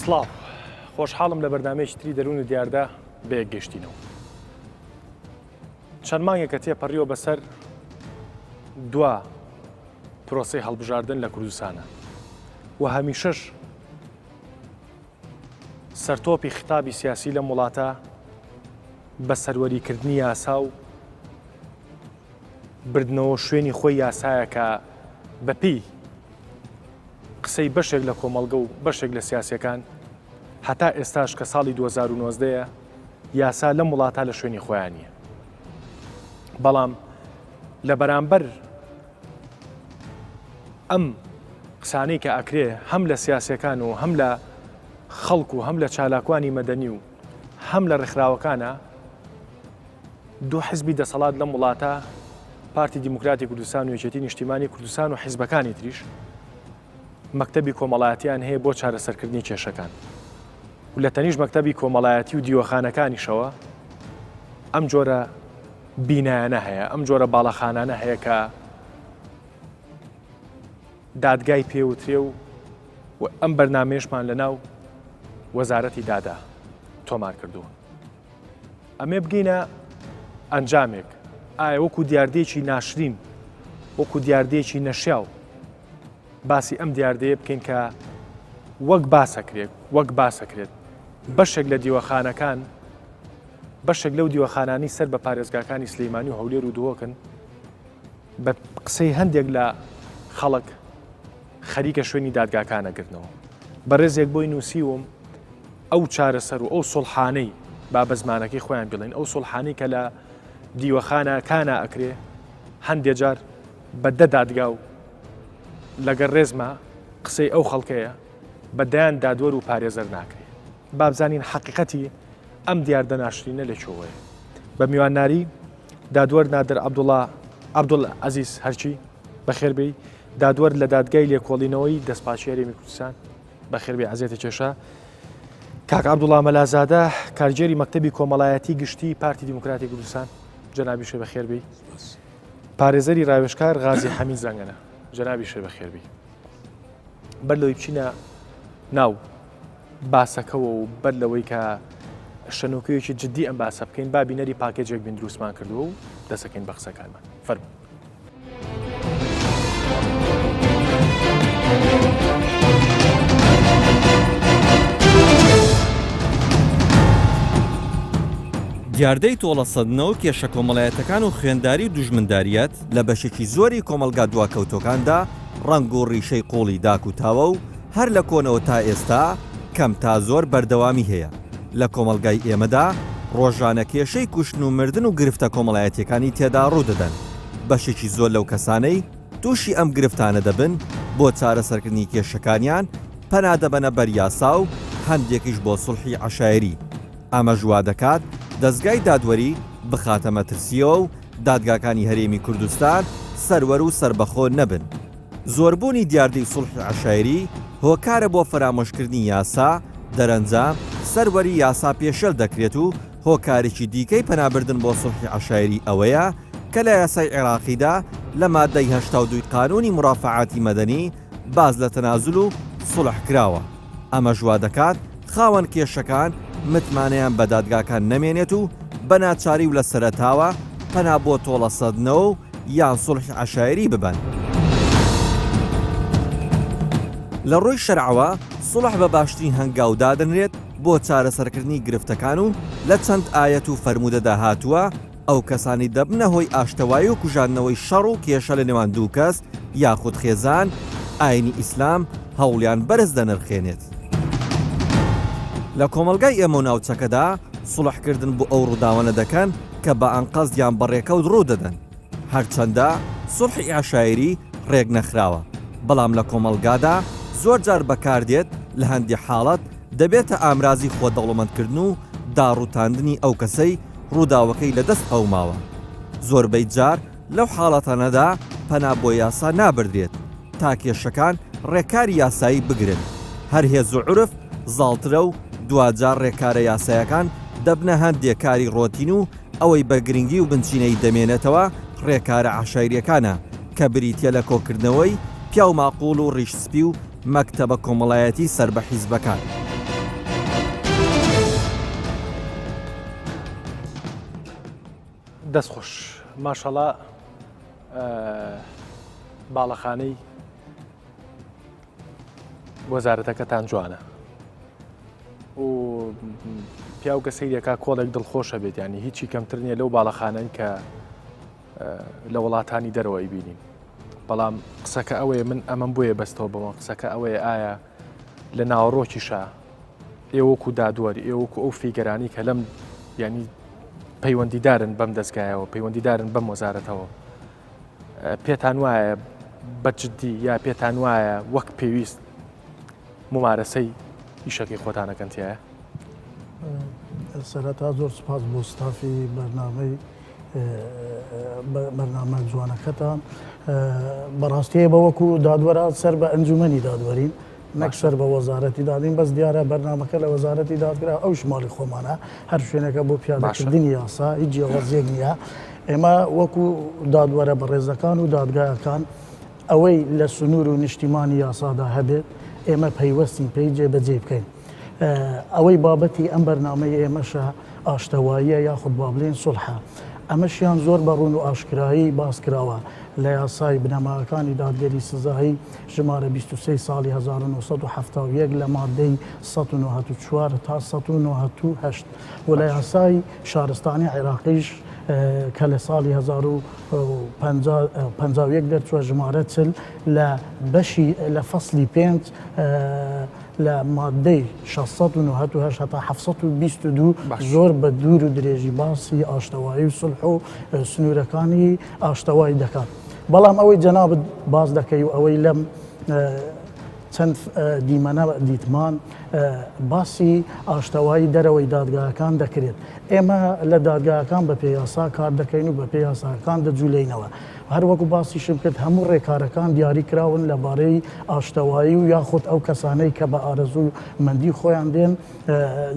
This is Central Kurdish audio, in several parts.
سڵاو خۆشحاڵم لە بەردامەیەکی تری دەروون و دیاردا بەیەک گەشتینەوە. چەند مانگێکە تێپەڕیەوە بەسەر دوا پرۆسەی هەڵبژاردن لە کوردستانە و هەمیشەش سەرتۆپی خطابی سیاسی لە وڵاتە بە سەروەریکردنی یاسا و بردنەوە شوێنی خۆی یاسایە کە بەپی قسەی بەشێک لە کۆمەڵگە و بەشێک لە سیاسەکان هەتا ئێستاش کە ساڵی 2019 یاسا لەم وڵاتە لە شوێنی خۆیان نییە. بەڵام لە بەرامبەر ئەم قسانەی کە ئەکرێ هەم لە سیاسەکان و هەم لە خەڵک و هەم لە چالاکوانی مەدەنی و هەم لە ڕێکخراوەکانە دوو حیزبی دەسەڵات لەم وڵاتە پارتی دیموکراتی کوردستان و یەکێتی نیشتیمانی کوردستان و حیزبەکانی تریش مەکتەبی کۆمەڵایەتیان هەیە بۆ چارەسەرکردنی کێشەکان و لە تەنیش مەکتەبی کۆمەڵایەتی و دیوەخانەکانیشەوە ئەم جۆرە بینایانە هەیە، ئەم جۆرە باڵەخانانە هەیە کە دادگای پێوترێ و ئەم بەرنامێشمان لە ناو وەزارەتی دادا تۆمار کردووە. ئەمێ بگەینە ئەنجامێک ئایا وەکو دیاردەیەکی ناشرین وەکو دیاردەیەکی نەشیاو باسی ئەم دیاردەیە بکەین کە وەک باسەکرێت بەشێک لە دیوەخانەکان بەشێک لەو دیوەخانانی سەر بە پارێزگاکانی سلەیمانی و هەولێر و دووەکن بە قسەی هەندێک لە خەڵک خەریکە شوێنی دادگاکانەگرنەوە. بەڕێزێک بۆی نووسیوم ئەو چارەسەر و ئەو سڵحانەی با بە زمانەکەی خۆیان بڵێن ئەو سڵحانەی کە لە دیوەخانەکانە ئەکرێ هەندێک جار بە دە دادگا و لەگەر ڕێزمە قسەی ئەو خەڵکەیە بەدایان دادوەر و پارێزەر ناکرێت. با بزانین حەقیقەتی ئەم دیاردە ناشرینە لەکوێوەیە. بە میوانداری دادوەر نادر عەبدوڵ عەزیز هەرچی بەخێربێی دادوەر لە دادگای لێکۆڵینەوەی دەستپاچی هەرێمی کوردستان بەخێربێ عەزیزێتە کێشە، کاک عەبدوڵڵا مەلازادە کارگێری مەکتەبی کۆمەڵایەتی گشتی پارتی دیموکراتی کوردستان جەنابی شێ بەخێربێی، پارێزەری ڕاوێژکار غازی حەمید زەنگەنە جەنابی شێ بەخێربێی. بەر لەوەی بچینە ناو باسەکەەوە و بەر لەوەی کە شەنۆکەیەکی جددی ئەم باسە بکەین با بینەری پاکێجێک بین دروستمان کردووە و دەسەکەین بە قسەکانمان. فەرموو. دیاردەی تۆڵەسەدنەوە کێشە کۆمەڵایەتەکان و خوێنداری و دوژمنداریەت لە بەشێکی زۆری کۆمەلگا دواکەوتەکاندا ڕەنگ و ڕیشەی قوڵی داک و تاوە و هەر لە کۆنەوە تا ئێستا کەم تا زۆر بەردەوامی هەیە. لە کۆمەلگای ئێمەدا ڕۆژانە کێشەی کوشتن و مردن و گرفتە کۆمەڵایەتیەکانی تێدا ڕوودەدەن. بەشێکی زۆر لەو کەسانەی تووشی ئەم گرفتانە دەبن بۆ چارەسەرکردنی کێشەکانیان پەنا دەبەنە بەر یاسا و هەندێکیش بۆ سوڵحی عەشایری. ئەمە ژوا دەکات دەستگای دادوەری بخاتە مەترسیەوە و دادگاکانی هەرێمی کوردستان سەروەر و سربەخۆ نەبن. زۆربوونی دیاردەی سوڵحی عەشایری هۆکارە بۆ فرامۆشکردنی یاسا، دەرەنجام سەروەری یاسا پێشەل دەکرێت و هۆکارێکی دیکەی پەنابردن بۆ سوڵحی عەشایری ئەوەیە کە لە یاسای عێراقیدا لە مادەی 82 قانونی مرافعاتی مەدەنی باز لە تەنازل و سوڵح کراوە. ئەمە ژوا دەکات خاوەن کێشەکان متمانەیان بە دادگاکان نەمێنێت و بە ناچاری و لە سەرەتاوە پەنا بۆ تۆڵەسەدنەوە و یان سوڵحی عەشایری ببەن. لە ڕووی شەرعەوە سوڵح بە باشترین هەنگاو دادنرێت بۆ چارەسەرکردنی گرفتەکان و لە چەند ئایەت و فەرمودەدا هاتووە ئەو کەسانی دەبنە هۆی ئاشتەوایی و کوژاندنەوەی شەڕ و کێشە لە نێوان دوو کەس یاخود خێزان ئاینی ئیسلام هەوڵیان بەرز دەنرخێنێت. لە کۆمەلگای ئێمە و ناوچەکەدا سوڵحکردن بۆ ئەو ڕووداوانە دەکەن کە بە ئەنقەزیان بەڕێکەوت ڕوو دەدەن. هەرچەندە سوڵحی عەشایری ڕێک نەخراوە، بەڵام لە کۆمەلگادا زۆر جار بەکاردێت لە هەندی حاڵەت دەبێتە ئامرازی خۆدەوڵەمەندکردن و داڕوتاندنی ئەو کەسەی ڕووداوەکەی لەدەست ئەوماوە. زۆربەی جار لەو حاڵەتانەدا پەنا بۆ یاسا نابردرێت تا کێشەکان ڕێکاری یاسایی بگرن. هەر هێز و عورف زاڵترە و دوجار ڕێکارە یاسایەکان دەبنە هەندێک کاری ڕۆتین و ئەوەی بە گرنگی و بنچینەی دەمێنێتەوە ڕێکارە عەشایریەکانە کە بریتە لە کۆکردنەوەی پیا و ماقوڵ و ڕیشسپی و مەکتەبە کۆمەڵایەتی سەر بە حیزبەکان. دەستخۆش ماشەڵا باڵەخانەی وەزارەتەکەتان جوانە و پیا و کە سەیرێکا کۆڵێک دڵخۆشە بێت ینی هیچی کەمتر نییە لەو باڵەخانەن کە لە وڵاتانی دەرەوەی بینین بەڵام قسەکە ئەوەیە من ئەمەم بۆیە بەستەوە بەوە قسەکە ئەوەیە ئایا لە ناوەڕۆکیشا ئێوەکو دادوەری ئێوەکو ئەو فیگەرانی کە لەم ینی پەیوەندیدارن بەم دەستگایەوە پەیوەندیدارن بەم وەزارەتەوە پێتان وایە بەجددی یا پێتان وایە وەک پێویست ممارەسەی ئیشەکەی خۆتانەکەنتیایە؟ سەرەتا زۆر سپاس بۆ ستافی بەرنامە جوانەکەتان بەڕاستیە بە وەکو دادوەرە سەر بە ئەنجومەنی دادوەرین نەک سەر بە وەزارەتی دادین بەس دیارە بەرنامەکە لە وەزارەتی دادگرا ئەو شماڵی خۆمانە هەر شوێنەکە بۆ پیادەکردنی یاسا هیچ جیاوازیەک نییە ئێمە وەکو دادوەرە بە ڕێزەکان و دادگایەکان ئەوەی لە سنوور و نیشتیمانی یاسادا هەبێت ئێمە پەیوەستین پێی جێبەجێ بکەین ئەوەی بابەتی ئەم بەرنامەی ئێمەشە ئاشتەواییە یاخود با بڵێن سولحە ئەمەشیان زۆر بەڕوون و ئاشکرایی باسکراوە لە یاسای بنەماکانی دادگەری سزایی ژمارە 23 ساڵی 1970 لە مادەی 1994 تا 1998 و لە یاسای شارستانی عێراقیش کە لە ساڵی 1950 دەرچووە ژمارە چل لە بەشی لە فەسلی 5 لە مادەی 698 تا 722 زۆر بە دوور و درێژی باسی ئاشتەوایی و سولح و سنوورەکانی ئاشتەوایی دەکات بەڵام ئەوەی جەنابەت باز دەکەی و ئەوەی لەم چەند دیمەنە دیتمان باسی ئاشتەوایی دەرەوەی دادگایەکان دەکرێت ئێمە لە دادگایەکان بە پێیاسا کار دەکەین و بە پێیاساکان دەجوولینەوە هەر وەکو باسیشم کرد هەموو ڕێکارەکان دیاری کراون لەبارەی ئاشتەوایی و یاخود ئەو کەسانەی کە بە ئارەزوو مندی خۆیان دێن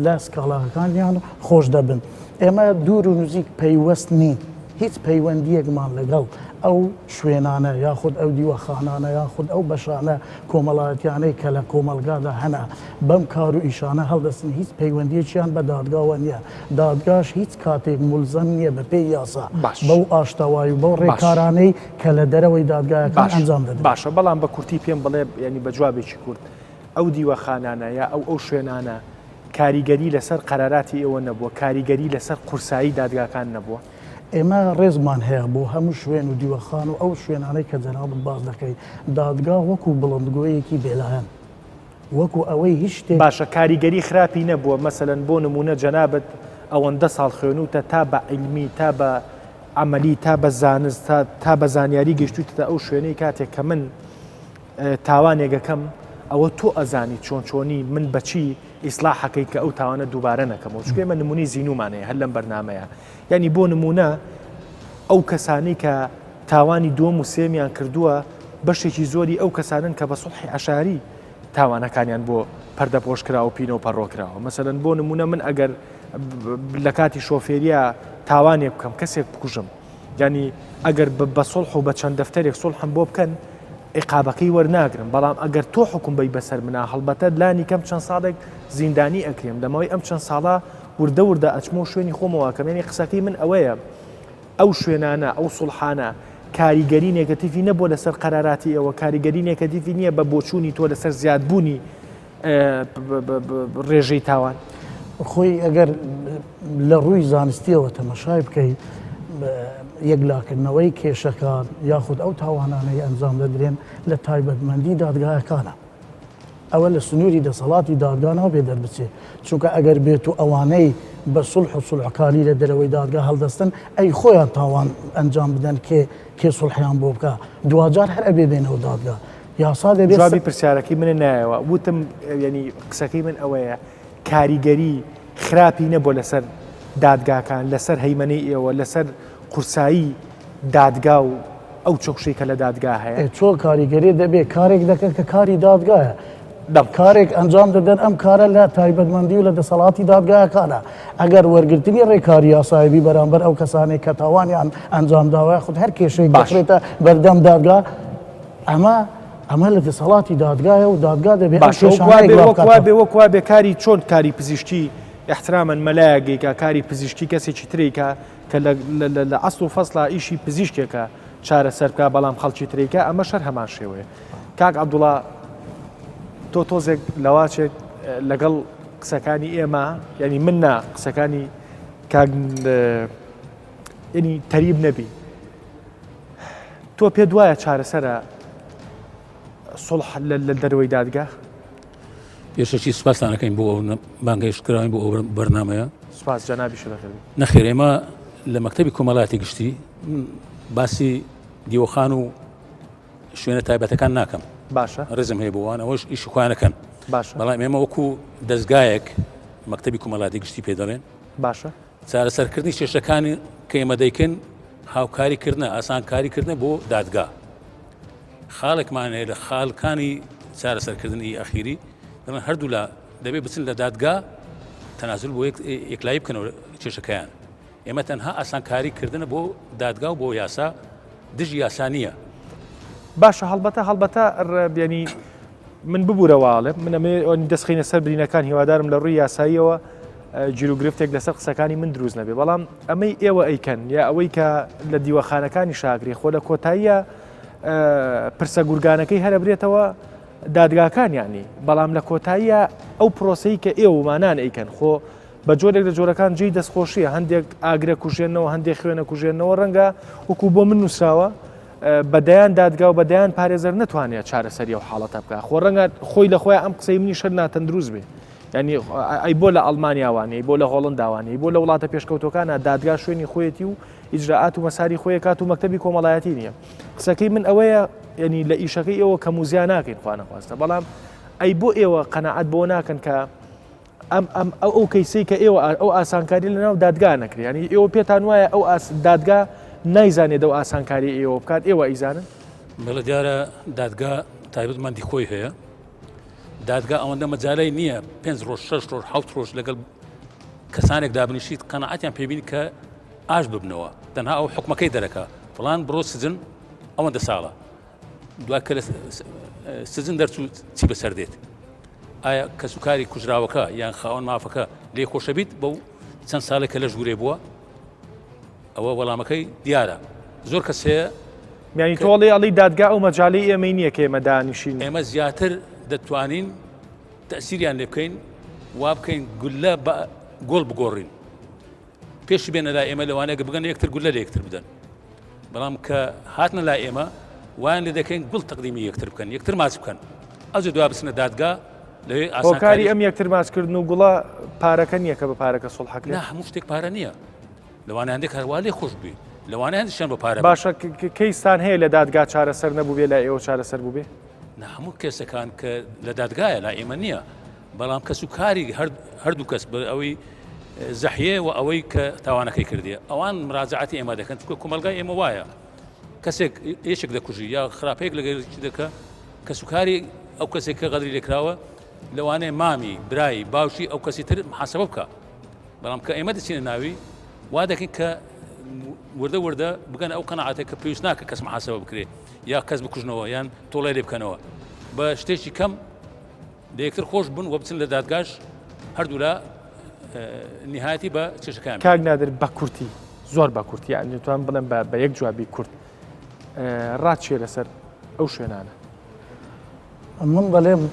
لە سکاڵاکانیان خۆش دەبن ئێمە دوور و نزیک پەیوەست نین هیچ پەیوەندیەکمان لەگەڵ ئەو شوێنانە یاخود ئەو دیوەخانانە یاخود ئەو بەشانە کۆمەڵایەتیانەی کە لە کۆمەلگادا هەنا بەم کار و ئیشانە هەڵدەستن هیچ پەیوەندیەکیان بە دادگاوە نییە دادگاش هیچ کاتێک مولزەم نییە بە پێی یاسا بەو ئاشتەوایی و بەو ڕێکارانەی کە لە دەرەوەی دادگایەکان ئەنجام دەدەن باشە بەڵام بە کورتی پێم بڵێ ینی بە جوابێکی کورت ئەو دیوەخانانە یا ئەو شوێنانە کاریگەری لەسەر قەراراتی ئێوە نەبووە کاریگەری لەسەر قورسایی دادگاکان نەبووە ئێمە ڕێزمان هەیە بۆ هەموو شوێن و دیوەخان و ئەو شوێنانەی کە جەنابەت باز دەکەی دادگا وەکو بڵندگۆیەکی بێلایەن وەکو ئەوەی هیچ شتێک باشە کاریگەری خراپی نەبووە مەسەلەن بۆ نمونە جەنابەت ئەوەندە ساڵ خوێنوتە تا بە عیلمی تا بە عملی تا بە زانست تا بە زانیاری گەشتوتە ئەو شوێنەی کاتێک کە من تاوانێگەکەم ئەوە تۆ ئەزانی چۆنی من بەچی ئیسلاحەکەی کە ئەو تاوانە دووبارە نەکەمەوە چکە ئێمە نمونی زینومانەیە هەر لەم بەرنامەیە یعنی بۆ نمونە ئەو کەسانی کە تاوانی دووەم و سێمیان کردووە بەشێکی زۆری ئەو کەسانن کە بە سوڵحی عەشاری تاوانەکانیان بۆ پەردەپۆشکرا و پینە و پەڕۆکراوە مەسەلەن بۆ نمونە من ئەگەر لە کاتی شۆفێریە تاوانێک بکەم کەسێک بکوژم ینی ئەگەر بە سوڵح و بە چەند دەفتەرێک سوڵحم بۆ بکەن عقابەکەی وەرناگرم بەڵام ئەگەر تۆ حکوم بی بەسەر منە هەڵبەتە لانی کەم چەند ساڵێک زیندانی ئەکرێم لەمەوەی ئەم چەند ساڵە وردە ئەچمە و شوێنی خۆمەوە کەمێنی قسەکەی من ئەوەیە ئەو شوێنانە ئەو سوڵحانە کاریگەری نێگەتیڤی نەبووە لەسەر قەراراتی ئەوە کاریگەری نێگەتیڤی نییە بە بۆچوونی تۆ لەسەر زیادبوونی ڕێژەی تاوان خۆی ئەگەر لە ڕووی زانستیەوە تەمەشای بکەیت یەکلاکردنەوەی کێشەکان یاخود ئەو تاوانانەی ئەنجام دەدرێن لە تایبەتمەندی دادگایەکانە ئەوە لە سنووری دەسەڵاتی دادگانەوە بێ دەربچێت چونکە ئەگەر بێت و ئەوانەی بە سوڵح و سوڵحکاری لە دەرەوەی دادگا هەڵدەستن ئەی خۆیان تاوان ئەنجام بدەن کێ سوڵحیان بۆ بکە دوجار هەر ئەبێ بێنەوە دادگا یاسا دەبێت جوابی پرسیارەکەی منە نایەوە وتم ینی قسەکەی من ئەوەیە کاریگەری خراپی نەبووە لەسەر دادگاکان لەسەر هەیمەنەی ئێوە لەسەر قورسایی دادگا و ئەو چۆکشەی کە لە دادگا هەیە چۆ کاریگەری دەبێت کارێک دەکەن کە کاری دادگایە کارێک ئەنجام دەدەن ئەم کارە لە تایبەتمەندی و لە دەسەڵاتی دادگایەکانە ئەگەر وەرگرتنی ڕێکاری یاسایبی بەرامبەر ئەو کەسانێک کە تاوانیان ئەنجام داوای خود هەر کێشەی بەخرێتە بەردەم دادگا ئەمە لە دەسەڵاتی دادگایە و دادگا دەبێت وەکوا بێ کاری چۆن کاری پزیشکی احترامان مەلایەکێکە کاری پزیشکی کەسێکی تریکە کە لە ئەسڵ و فەسڵە ئیشی پزیشکێکە چارەسەر بکە بەڵام خەڵکی تریکە ئەمە شەر هەمان شێوەیە. کاک عەبدوڵڵا تۆ تۆزێک لەواچێت لەگەڵ قسەکانی ئێمە ینی من نا قسەکانی ینی تەریب نەبی تۆ پێ دوایە چارەسەرە سڵح لە دەروەی دادگا؟ پێشەکی سوپاسانەکەین بۆ بانگەیشتکراوین بۆ ئەو بەرنامەیە. سوپاس جەنابی شەرەفەرمی. نەخێر ئێمە لە مەکتەبی کۆمەڵایەتی گشتی باسی دیوەخان و شوێنە تایبەتەکان ناکەم. باشە ڕێزم هەیە بۆوان ئەوەش ئیشی خۆیانەکەن. باشە بەڵام ئێمە وەکو دەستگایەک مەکتەبی کۆمەڵایەتی گشتی پێ دەڵێن باشە چارەسەرکردنی کێشەکانی کە ئێمە دەیکەن هاوکاریکردنە ئاسانکاریکردنە بۆ دادگا. خاڵێکمان هەیە لە خاڵەکانی چارەسەرکردنی ئەخیری دەڵێن هەردوو لە دەبێت بچن لە دادگا تەنازل بۆ یەکلایی بکەنەوە کێشەکەیان. ئێمە تەنها ئاسانکاریکردنە بۆ دادگا و بۆ یاسا دژی یاسا نییە. باشە هەڵبەتە ینی من ببوورەواڵێ منەمێ دەستخینە سەر برینەکان هیوادارم لە ڕووی یاساییەوە جیرروگرفتێک لەسەر قسەکانی من دروست نەبێ بەڵام ئەمەی ئێوە ئەیکەن یا ئەوەی کە لە دیوەخانەکانی شاگری خۆ لە کۆتاییە پرسە گورگانەکەی هەرە برێتەوە دادگاکان یانی بەڵام لە کۆتاییە ئەو پرۆسەی کە ئێوەمانان ئەیکەن خۆ بە جۆرێک لە جۆرەکان جێی دەستخۆشیە هەندێک ئاگرە کوژێنەوە هەندێک خوێنە کوژێنەوە ڕەنگە وەکو بۆ من نووسراوە بەدەیان دادگا و بەدەیان پارێزەر نتوانێت چارەسەری و حاڵەتە بکە خۆ ڕەنگە خۆی لە خۆی ئەم قسەی منی شەر ناتەندروست بێ ینی ئەی بۆ لە ئەڵمانیاوانەی بۆ لە هۆڵنداوانەی بۆ لە وڵاتە پێشکەوتەکانە دادگا شوێنی خۆیەتی و ئیجراعات و مەساری خۆی کات و مەکتەبی کۆمەڵایەتی نییە. قسەکەی من ئەوەیە ینی لە ئیشەکەی ئێوە کە موزیان ناکەین خوا نەخواستە بەڵام ئەی بۆ ئێوە قەنەعەت بۆ ناکەن کە ئەو کەیسەی کە ئێوە ئەو ئاسانکاری لەناو دادگا نەکرێ ینی ئێوە پێتان وایە ئەو دادگا نایزانێت ئەو ئاسانکاری ئێوە بکات ئێوە ئیزانن؟ بەڵە دیارە دادگا تایبەتمەندی خۆی هەیە. دادگا ئەوەندە مەجالەی نییە 5 ڕۆژ 6 ڕۆژ 7 ڕۆژ لەگەڵ کەسانێک دابنیشیت قەنەعەتیان پێبین کە ئاش ببنەوە تەنها ئەو حکومەکەی دەرەکە فڵان بڕۆ سزن ئەوەندە ساڵە دوای کە لە سزن دەرچوو چی بەسەر دێت ئایا کەسوکاری کوژراوەکە یان خاوەن مافەکە لێ خۆشەبیت بەو چەند ساڵێکە لە ژوورێ بووە ئەوە وەڵامەکەی دیارە. زۆر کەس هەیە ینی تۆڵی ئەڵی دادگا ئەو مەجاالەی ئێمەی نییە کە ئێمە دانیشین ئێمە زیاتر دەتوانین تەسیریان لێ بکەین وا بکەین گولە گۆڵ بگۆڕین پێشی بێنە لای ئێمە لەوانەیە بگەن یەکتر گولە لە یەکتر بدەن بەڵام کە هاتنە لای ئێمە وایان لێ دەکەین گوڵ تەقدیمی یەکتر بکەن یەکتر ماچ بکەن ئەوجە دوای بچنە دادگا لەوێ ئاسانکاری ئەم یەکتر ماچکردن و گوڵە پارەکە نییە کە بە پارەکە سڵحەک لە هەموو شتێک پارە نییە لەوانە هەندێک هەروە لێ خۆش بێ لەوانە هەندشان بە پارە باشە کەیستان هەیە لە دادگا چارەسەر نەبوو بێ لای ئێوە چارەسەر بوو بێ هەموو کێسەکان کە لە دادگایە لا ئێمە نییە بەڵام کەس و کاری هەردوو کەس بە ئەوەی زەحیە و ئەوەی کە تاوانەکەی کردیە ئەوان مراجعاتی ئێمە دەکەن چکە کۆمەلگای ئێمە وایە کەسێک یەشێک دەکوژی یا خراپەیەک لەگەڵی دەکە کەس و کاری ئەو کەسێک کە غەدری لێکراوە لەوانەیە مامی برایی باوشی ئەو کەسی تر محاسبە بکە بەڵام کە ئێمە دەچینە ناوی وا دەکەین کە وردە وردە بگەن ئەو قەنەعاتێک کە پێویست ناکە کەس محاسبە بکرێ یا کەس بکوژنەوە یان تۆڵای لێ بکەنەوە بە شتێکی کەم لە یەکتر خۆش بن و بچن لە دادگاش هەردوو لە نهایەتی بە چێشەکان کاک نادر بە کورتی زۆر بە کورتی یعنی توان بڵێن بە یەک جوابی کورت ڕاتچێ لەسەر ئەو شوێنانە من دەڵێم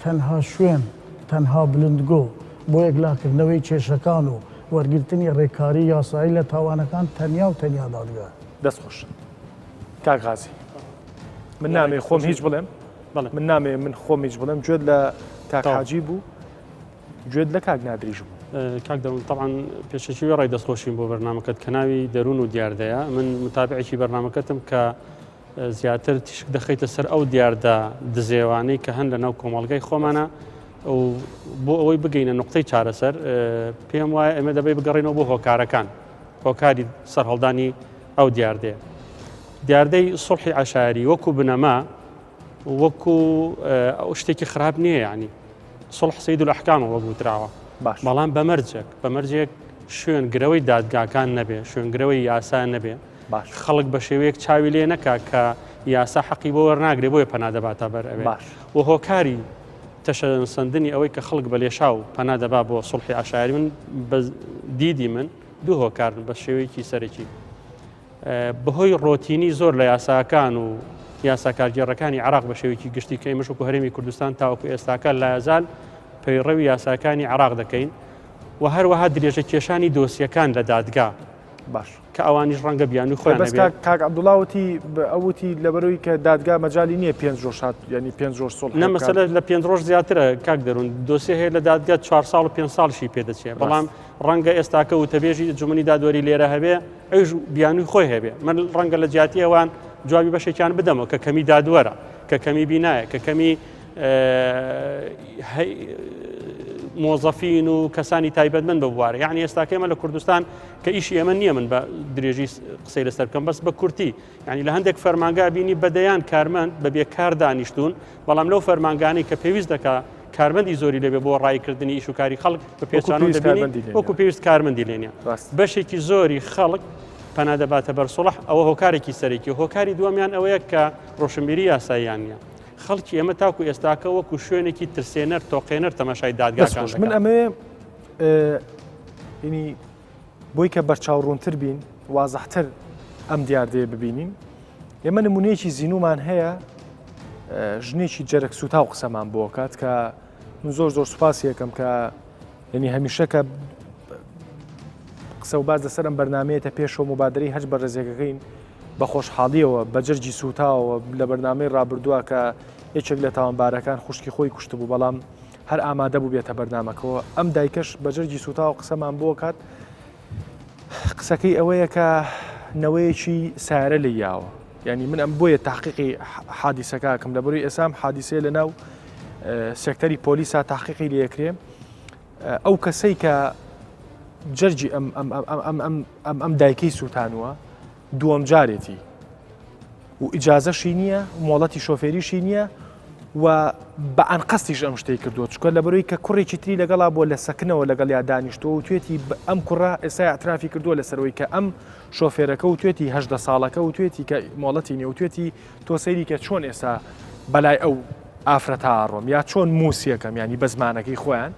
تەنها شوێن تەنها بلندگۆ بۆ یەکلاکردنەوەی کێشەکان و وەرگرتنی ڕێکاری یاسایی لە تاوانەکان تەنیا و تەنیا دادگا دەستخۆش کاک غازی من نامێ خۆم هیچ بڵێم من نامێ من خۆم هیچ بڵێم گوێت لە کاک حاجی بوو گوێت لە کاک نادریش بوو کاک دەڕون طبعا پێشەکی ڕای دەستخۆشین بۆ بەرنامەکەت کە ناوی دەروون و دیاردەیە من متابعێکی بەرنامەکەتم کە زیاتر تیشک دەخەیتە سەر ئەو دیاردا دزێوانەی کە هەن لە ناو کۆمەڵگەی خۆمانە و بۆ ئەوەی بگەینە نقطەی چارەسەر پێم وایە ئێمە دەبێت بگەڕینەوە بۆ هۆکارەکان هۆکاری سەرهەڵدانی ئەو دیاردەیە دیاردەی سڵحی عەشایری وەکو بنەما وەکو ئەو شتێکی خراپ نییە یعنی سڵح سەید الئەحکامە وەگوتراوە بەڵام بەمەرجێک شوێن گرەوەی دادگاکان نەبێ شوێنگرەوەی یاسا نەبێ خەڵک بە شێوەیەک چاوی لێ نەکا کە یاسا حەقی بۆ وەرناگرێ بۆیە پەنادەباتە بەر ئەوێ و هۆکاری تەشەسەندنی ئەوەی کە خەڵک بە لێشا و پەنا دەبا بۆ سڵحی عشاری من دیدی من دوو هۆکارن بە شێوەیەکی سەرەکی بەهۆی ڕۆتینی زۆر لە یاساکان و یاساکارگێڕەکانی عراق بە شێوەیەکی گشتی کە ئێمەش وەکو هەرێمی کوردستان تاوەکو ئێستاکە لایەزال پەیڕەوی یاساکانی عراق دەکەین و هەروەها درێژە کێشانی دۆسیەکان لە دادگا باش کە ئەوانیش ڕەنگە بیان و خۆیان بەس کاک عەبدوڵڵاوتی ئەوتی لەبەرەوەی کە دادگا مەجای نییە 5 ڕۆژ ینی 5 ڕۆژ سڵح نە مەسەلە لە 5 ڕۆژ زیاترە کاک دەروون دۆسیە هەیە لە دادگا 4 ساڵ و 5 ساڵشی پێدەچێت بەڵام ڕەنگە ئێستاکە و تەبێژی جمنی دادوەری لێرە هەبێ ئەوش بیانووی خۆی هەبێ من ڕەنگە لە جیاتی ئەوان جوابی بەشێکیان بدەمەوە کە کەمی دادوەرە کە کەمی بینایە کە کەمی مۆزەفین و کەسانی تایبەتمەند بە بوارە یعنی ئێستاکە ئێمە لە کوردستان کە ئیشی ئێمە نییە من بە درێژی قسەی لەسەر بکەم بەس بە کورتی یعنی لە هەندێک فەرمانگا بینی بەدەیان کارمەند بەبێ کار دانیشتون بەڵام لەو فەرمانگانی کە پێویست دەکا کارمەندی زۆری لەبێ بۆ ڕایکردنی ئیش و کاری خەڵک بە پێچانەوە دەبینی وەکو پێویست کارمەندی لێنە بەشێکی زۆری خەڵک پەنا دەباتە بەر سڵح ئەوە هۆکارێکی سەرێکی هۆکاری دووەمیان ئەوەیە کە ڕۆشنبیری یاساییان نیە خەڵکی ئێمە تاکو ئێستاکە وەکو شوێنێکی ترسێنەر تۆقێنەر تەماشای دادگاکان من ئەمێ ینی بۆی کە بەرچاوڕوونتر بین وازەحتر ئەم دیاردەیە ببینین ئێمە نمونەیەکی زیینومان هەیە ژنێکی جەرەک سوتا و قسەمان بۆ کات کە من زۆر سوپاسی یەکەم کە ینی هەمیشەکە قسە و باز لەسەر ئەم بەرنمەیەتە پێشەوە مبادرەی هەج بە ڕێزێکەکەین بە خۆشحاڵیەوە بە جەرجی سوتاوە لە بەرنمەی ڕابردووە کە یەکێک لە تاوانبارەکان خوشکی خۆی کوشت بوو بەڵام هەر ئامادە بوو بێتە بەرنمەکەەوە ئەم دایکەش بە جەرجی سوتاوە قسەمان بۆ کات قسەکەی ئەوەیە کە نەوەیەکی سارە لە یاوە ینی من ئەم بۆیە تحقیقی حادیسەکەکەم لەبەروی ئێسام حادیسەیە لە ناو سێکتەری پۆلیسا تحقیقی لەکرێ ئەو کەسەی کە جەرجی ئەم دایکەی سووتانوە دووەم جارێتی و ئیجازەشی نییە مۆڵەتی شۆفێریشی نییە و بە ئەنقەستیش ئەم شتەی کردووە چکە لەبەرەوەی کە کوڕێکی تری لەگەڵا بۆ لە سەکنەوە لەگەڵ یا دانیشتەوە و توێتی ئەم کوڕە ئێستا ئەترافی کردووە لەسەرەوەی کە ئەم شۆفێرەکە و توێتی 18 ساڵەکە و توێتی کە مۆڵەتی نیە و توێتی تۆ سەیری کە چۆن ئێستا بەلای ئەو ئافرەتە ئاڕۆم یا چۆن موسیەکەم ینی بە زمانەکەی خۆیان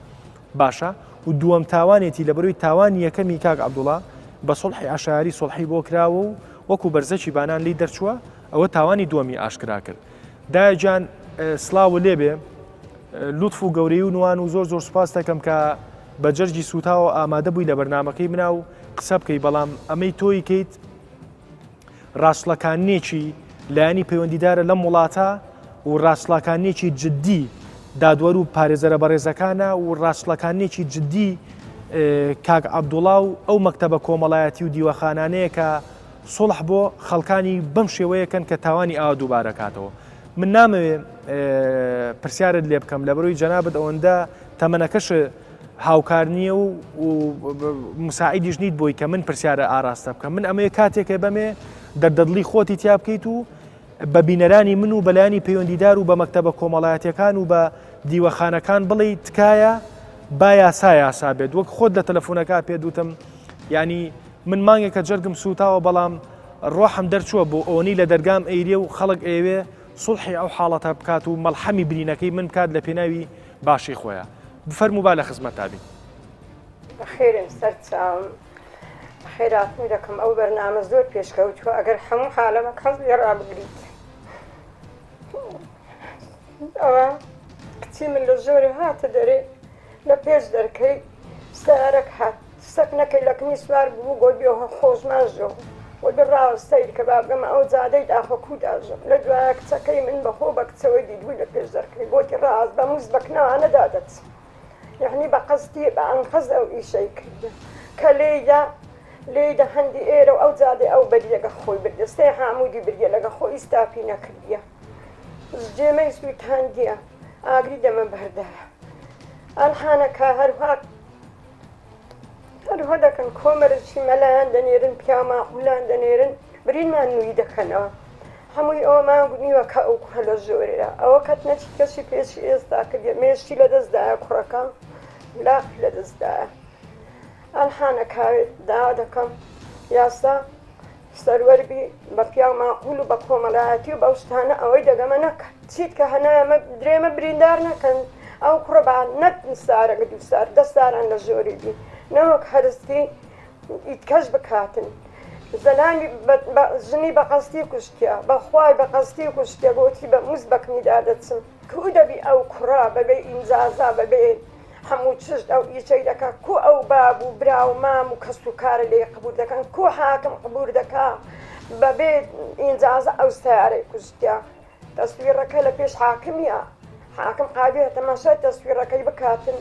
باشە و دووەم تاوانێتی لەبەروی تاوانی یەکەمی کاک عەبدوڵڵا بە سڵحی عەشاری سڵحی بۆ کراوە و وەکو بەرزەکی بانان لی دەرچووە ئەوە تاوانی دووەمی ئاشکرا کرد دایجان سڵاو لێبێ لوتف و گەورەی و نوان و زۆر سوپاس دەکەم کە بە جەرجی سوتاوە ئامادە بووی لە بەرنمەکەی منا و قسە بکەی بەڵام ئەمەی تۆی کەیت ڕاستڵەکانێکی لایەنی پەیوەندیدارە لەم وڵاتە و ڕاستڵەکانێکی جددی دادوەر و پارێزەرە بەڕێزەکانە و ڕاستڵەکانێکی جددی کاک عەبدوڵڵا و ئەو مەکتەبە کۆمەڵایەتی و دیوەخانانەیە کە سڵح بۆ خەڵکانی بەم شێوەیەکەن کە تاوانی ئاوا دووبارەکاتەوە من نامەوێ پرسیارت لێ بکەم لەبەرەوەی جەنابەت ئەوەندە تەمەنەکەش هاوکار نییە و مساعیدیش نیت بۆی کە من پرسیارە ئاراستە بکەم من ئەمەیە کاتێکە بەمێ دەردەدڵی خۆتی تیا بکەیت و بە بینەرانی من و بەلایانی پەیوەندیدار و بە مەکتەبە کۆمەڵایەتیەکان و بە دیوەخانەکان بڵێ تکایە با یاسا بێت وەک خۆت لە تەلەفۆنەکە پێدوتم ینی من مانگێکە جەرگم سوتاوە بەڵام ڕۆحم دەرچووە بۆ ئەوەنی لە دەرگام ئەیرێ و خەڵک ئێوێ سڵحی ئەو حاڵەتە بکات و مەڵحەمی برینەکەی من بکات لە پێناوی باشی خۆیە بفەرموو با لە خزمەتابی بەخێرن سەرچاوم خێراتنی دەکەم ئەو بەرنامە زۆر پێشکەوتووە ئەگەر هەموو حالەمە کەس ڕابگریت ئەوە کچی من لە زۆری هاتە دەرێ لە پێش دەرکەی سارەك هات سەک نەکەی لە کنی سوار بوو گۆبیەوە خۆزمان زۆ وەراوەستەی کە بابگەمە ئەو جادەی داخەکو داژم لە دوایە کچەکەی من بەخۆ بە کچەوەی دیدووی لە پێش دەرکەی بۆتی ڕاست بە موز بەکنەوانە دادەت یعنی بە قەستی بە ئەنقەز ئەو ئیشەی کردە کە لێیدا هەندی ئێرە و ئەو جادەی ئەو بەریەگە خۆی بردەستەی هاموودی بریە لەگە خۆی ستاپی نەکردیە جێمەی سویت هەندیە ئاگری دەمە بەردایە ئەلحانەکە هەروە دەکەن کۆمەرجی مەلایان دەنێرن پیاما قولان دەنێرن برینمان نووی دەکەنەوە هەمووی ئەوەمان گونیوە کە ئەو کوڕە لە زۆرێرە ئەوە کەت نەچی کەسی پێشی ئێستا کردێ مێشتی لە دەستدایە کوڕەکە لاقی لە دەستدایە ئەلحانەکاوێت داوا دەکەم یاسا سەروەربی بە پیا ماقول و بە کۆمەڵایەتی و بەو شتانە ئەوەی دەگەمە نەکە چیت کە هەنایەمە درێمە بریندار نەکەن ئەو کوڕبان نەک سارەگە دووسار دەستداران لە ژۆری بی نەوەک هەرستی ئیتکەش بکاتن زەلامی ژنی بە قەستی کوشتیا بەخوای بە قەستی کوشتیا گوتی بە موز بەکمیدا دەچم کو دەبی ئەو کوڕا بەبێ ئیمزازا بەبێ هەموو چشت ئەو ئیچەی دەکا کو ئەو باب و برا و مام و کەس و کارە لێ قبول دەکەن کو حاکم قبول دەکا بەبێ ئینجازە ئەو سیارەی کوشتیا تەسویرەکە لە پێش حاکمیە حاکم قابێ تەماشای تەسویرەکەی بکاتن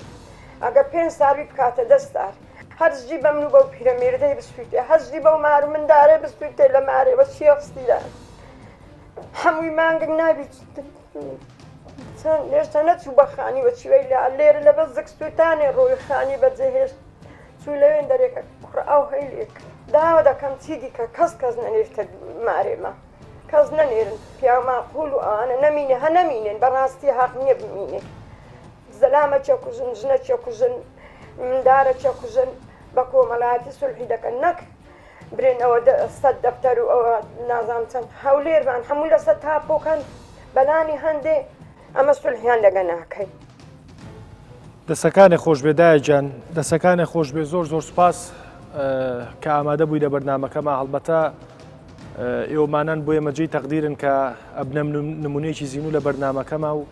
ئەگە 5 ساوی بکاتە 10 سار هەرزجی بەم و بەو پیرەمێردەی بسویتێ هەزجی بەو مار و مندارێ بسویتێ لە مارێوە شێخستیدا هەمووی مانگن نابی هێشتا نەچوو بە خانی وەچیوەی لە لێرە لە بە زەکسوتانێ ڕۆی خانی بەجێهێشت چوو لەوێن دەرێکە کوڕ ئەو هەیلێک داوا دەکەم چی دیکە کەس نەنێشتە مارێمە کەس نەنێرن پیاما قوڵ و ئەوانە نەمینێ هە نەمینێن بەڕاستی حەق نییە بمینێ زەلامە چە کوژن ژنە چە کوژن مندارە چە کوژن بە کۆمەڵایەتی سولحی دەکەن نەک برێنەوە 100 دەفتەر و ئەوە نازانم چەند هەولێربان هەموو لەسەر تاپۆکەن بەلانی هەندێ ئەمە سولحیان لەگە ناکەین دەسەکانی خۆش بێدایە گیان دەسەکانی خۆش بێ زۆر سوپاس کە ئامادە بووی لە بەرنامەکەمە هەڵبەتە ئێوەمانان بۆ ئێمەجێی تەقدیرن کە ئەبنەم نمونەیەکی زیینوو لە بەرنامەکەمە و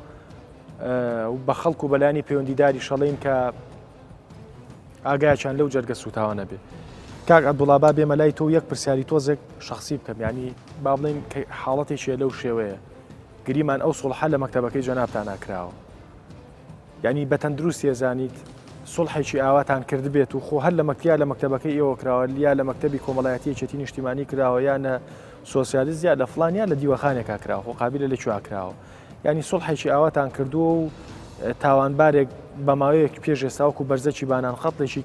بە خەڵک و بەلانی پەیوەندیداری شەڵین کە ئاگایان لەو جەرگە سوتاوانە بێ کاک عەبدوڵڵا بێمە لای تۆ یەک پرسیاری تۆزێک شخصی بکەم ینی با بڵێن حاڵەتێکیە لەو شێوەیە گریمان ئەو سوڵحە لە مەکتەبەکەی جەنابتان ناکراوە ینی بە تەندروستی ێزانیت سوڵحێکی ئاواتان کرد بێت و خۆ هەر لە مەکتیا لە مەکتەبەکەی ئێوە کراوە یا لە مەکتەبی کۆمەڵایەتی یەکێتی نیشتیمانی کراوە یانە سۆسیالیست یا لە فڵانیا لە دیوەخانێکا کراوە خۆ قابلە لەکوێ کراوە ینی سوڵحێکی ئاواتان کردووە و تاوانبارێک بە ماوەیەک پێش ئێستاوەکو بەرزەکی بانان خەڵێکی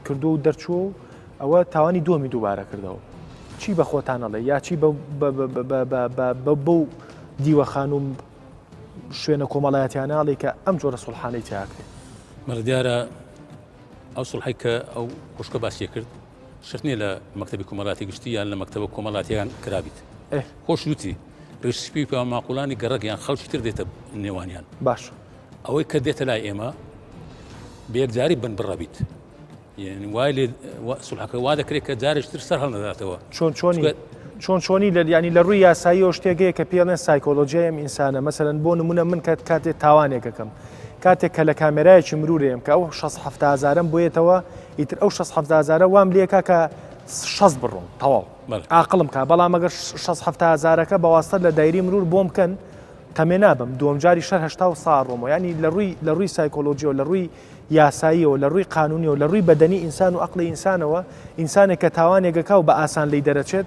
کردو و دەرچوو ئەوە تاوانی دۆمی دووبارە کردەوە چی بە خۆتانەڵێ یا چی بەو دیوەخان و شوێنە کۆمەڵایەتیاناڵی کە ئەم جۆرە سوڵحانەی تیاکرێت مەڵ دیارە ئەو سوڵحەی کە ئەو خوشکە باسیە کرد شت نییە لە مەکتەبی کۆمەڵاتی گشتی یان لە مەکتەبە کۆمەڵاتیان کرابیت خۆش وتی ڕشپی پێ ماقولانی گەڕەکیان خەڵکی تر دێتە نێوانیان باش ئەوەی کە دێتە لای ئێمە بەیەکجاری بن بڕەبیت یعنی وای لێ سوڵحەکە وا دەکرێت کە جارێکتر سەر هەڵنەداتەوە چۆنی ینی لە ڕووی یاساییەوە شتێکەیە کە پێڵێن سایکۆلۆژیای ئەم ئینسانە مەسەرەن بۆ نمونە من کاتێک تاوانێکەکەم کاتێک کە لە کامێرایەکی مرورێم کە ئەو 670,000 بۆیێتەوە ئیتر ئەو 670,000 وام لێکا کە 6 بڕۆم تەواو عاقڵم کا بەڵام ئەگەر 670,000ەکە بەواستە لە دایری مرور بۆم بکەن تەمێ نابم دووەم جاری شەر 80 ساڵ ڕۆمەوە ینی لە ڕووی سایکۆلۆژیەوە لە ڕووی یاساییەوە لە ڕووی قانونیەوە لە ڕووی بەدەنی ئینسان و عەقڵی ئینسانەوە ئینسانێک کە تاوانێکەکە و بە ئاسان لی دەرەچێت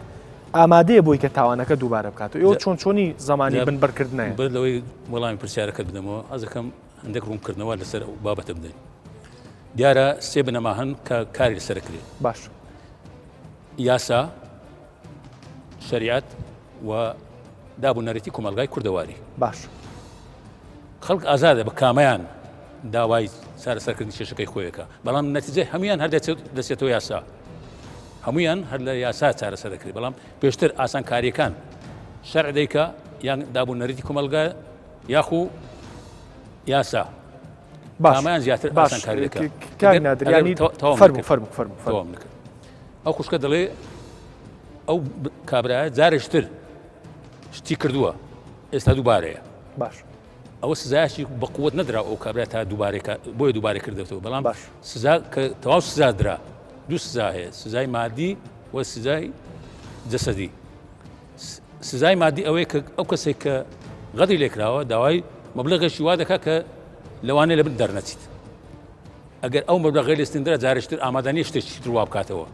ئامادەیە بۆی کە تاوانەکە دووبارە بکاتەوە ئێوە چۆنی زمانی بنبەرکردنە بەر لەوەی وەڵامی پرسیارەکە بدەمەوە ئەزەکەم هەندێک ڕوونکردنەوە لەسەر بابەتە بدەین دیارە سێ بنەما هەن کە کاری لەسەرکرێت باش یاسا شریعت و دابوونەرێتی کۆمەلگای کوردەواری باش خەڵک ئازادە بە کامەیان داوای چارەسەرکردنی کێشەکەی خۆیەکە بەڵام نەتیجەی هەمویان هەر دەچێتەوە یاسا هەمویان هەر لە یاسا چارەسەر دەکرێت بەڵام پێشتر ئاسانکاریەکان شەرع دەیکە یان دابوونەرێتی کۆمەلگا یاخو یاسا کامیان زیاتر ئاسانکاری دەکات فەرموو نەکرد ئەو خوشکە دەڵێ ئەو کابرایە جارێکتر شتی کردووە ئێستا دووبارەیە باش ئەوە سزایشی بەقوت نەدرا ئەو کابرا تا بۆیە دووبارە کردێتەوە بەڵام باش سزا کە تەواو سزا درا دوو سزا هەیە سزای مادی و سزای جەسەدی سزای مادی ئەوەیە کە ئەو کەسێک کە غەدری لێکراوە داوای مەبلەغێکی وا دەکات کە لەوانەیە لە بن دەرنەچیت ئەگەر ئەو مەبلەغی لێستندرا جارێکتر ئامادەنیە شتێکی تر وا بکاتەوە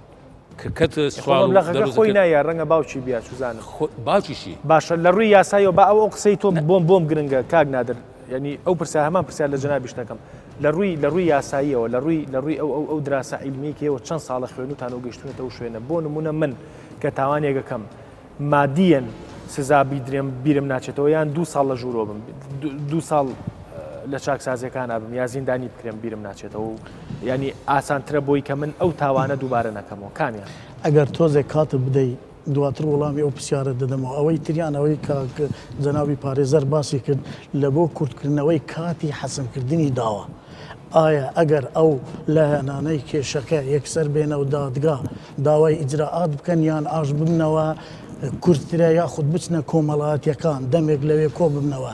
خۆی نایە ڕەنگە باوکی بیا سوزانە باوکیشی باشە لە ڕووی یاسایەوە بە ئەو قسەی تۆ بۆم گرنگە کاک نادر ینی ئەو پرسیار هەمان پرسیار لە جەنابیشتەکەم لە ڕووی یاساییەوە لە ڕووی ئەو دراسە عیلمیکەوە چەند ساڵە خوێنوتان و گەشتونێتە ئەو شوێنە بۆ نمونە من کە تاوانێکەکەم مادیەن سزا بیرم ناچێتەوە یان 2 ساڵ لە ژوورۆ بم 2 ساڵ لە چاکسازیەکان نابم یا زیندانی بکرێم بیرم ناچێتەوە و ینی ئاسانترە بۆی کە من ئەو تاوانە دووبارە نەکەمەوە کامیان ئەگەر تۆزێک کاتت بدەیت دواتر وەڵامی ئەو پرسیارە دەدەمەوە ئەوەی تریان ئەوەی جەنابی پارێزەر باسی کرد لە بۆ کورتکردنەوەی کاتی حەسمکردنی داوە. ئایا ئەگەر ئەو لایەنانەی کێشەکە یەکسەر بێنە و دادگا داوای ئیجراعات بکەن یان ئاش ببنەوە کورتترە یاخود بچنە کۆمەڵایەتیەکان دەمێک لەوێ کۆ ببنەوە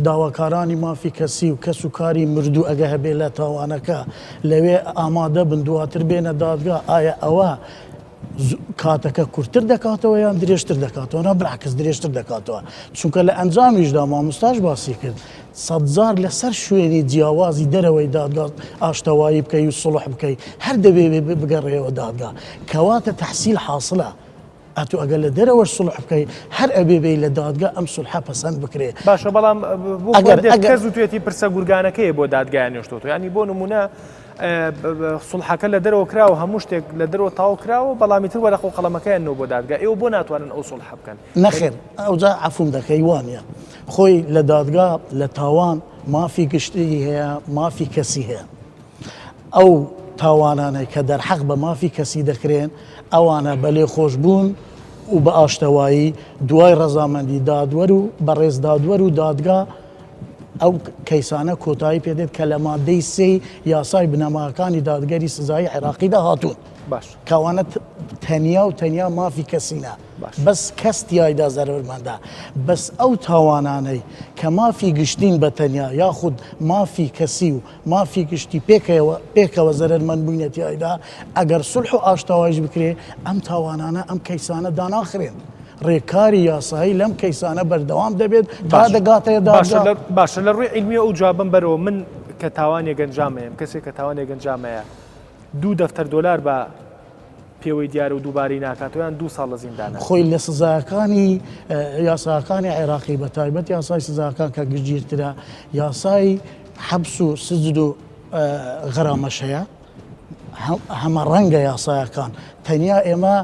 داواکارانی مافی کەسی و کەس و کاری مردوو ئەگە هەبێ لە تاوانەکە لەوێ ئامادە بن دواتر بێنە دادگا ئایا ئەوە کاتەکە کورتتر دەکاتەوە یان درێژتر دەکاتەوە نە براکەس درێژتر دەکاتەوە چونکە لە ئەنجامیشدا مامۆستاش باسی کرد سەدجار لەسەر شوێنی جیاوازی دەرەوەی دادگا ئاشتەوایی بکەی و سڵح بکەی هەر دەبێ بگەڕێەوە دادگا کەواتە تەحسیل حاصلە ئەتو ئەگەر لە دەرەوە سڵح بکەی هەر ئەبێ لە دادگا ئەم سڵحە پەسەند بکرێ باشە بەڵام کەس و توێتی پرسە گورگانەکەیە بۆ دادگایان نوێشتۆ ینی بۆ نمونە سڵحەکە لە دەرەوە کراوە هەموو شتێک لە دەرەوە تاو کراوە بەڵامی تر وەرەخ و قەڵەمەکەیانەوە بۆ دادگا ئێوە بۆ ناتوانن ئەو سڵح بکەن نەخێر ئەوجا عەفوم دەکەی وانە خۆی لە دادگا لە تاوان مافی گشتی هەیە مافی کەسی هەیە ئەو تاوانانەی کە دەرحەق بە مافی کەسی دەکرێن ئەوانە بەلێ خۆشببوون و بە ئاشتەوایی دوای ڕەزامەندی دادوەر و بەڕێز دادوەر و دادگا ئەو کەیسانە کۆتایی پێدێت کە لە مادەی سێ یاسای بنەماکانی دادگەری سزایی عێراقیدا هاتوون باش کەوانە تەنیا مافی کەسینە بەس کەس تیایدا زەرمەندە بەس ئەو تاوانانەی کە مافی گشتین بە تەنیا یاخود مافی کەسی و مافی گشتی پێکەوە زەرمەند بووینە تیایدا ئەگەر سڵح و ئاشتەوایش بکرێ ئەم تاوانانە ئەم کەیسانە داناخرێن ڕێکاری یاسایی لەم کەیسانە بەردەوام دەبێت تا دەگاتەیە باشە لە ڕووی علمی ئەو جوابم بەرەوە من کە تاوانێک گەنجامەیەم کەسێک کە تاوانێک گەنجامەیە 2 دەفتەر دۆلار بە پێوەی دیارە و دووباری ناکاتویان 2 ساڵ لە زیندانە خۆی لە سزاکانی یاساکانی عێراقی بە تایبەت یاسای سزاکان کە گشتگیرترە یاسای حەبس و سجد و غەرامەشەیە هەمە ڕەنگە یاسایەکان تەنیا ئێمە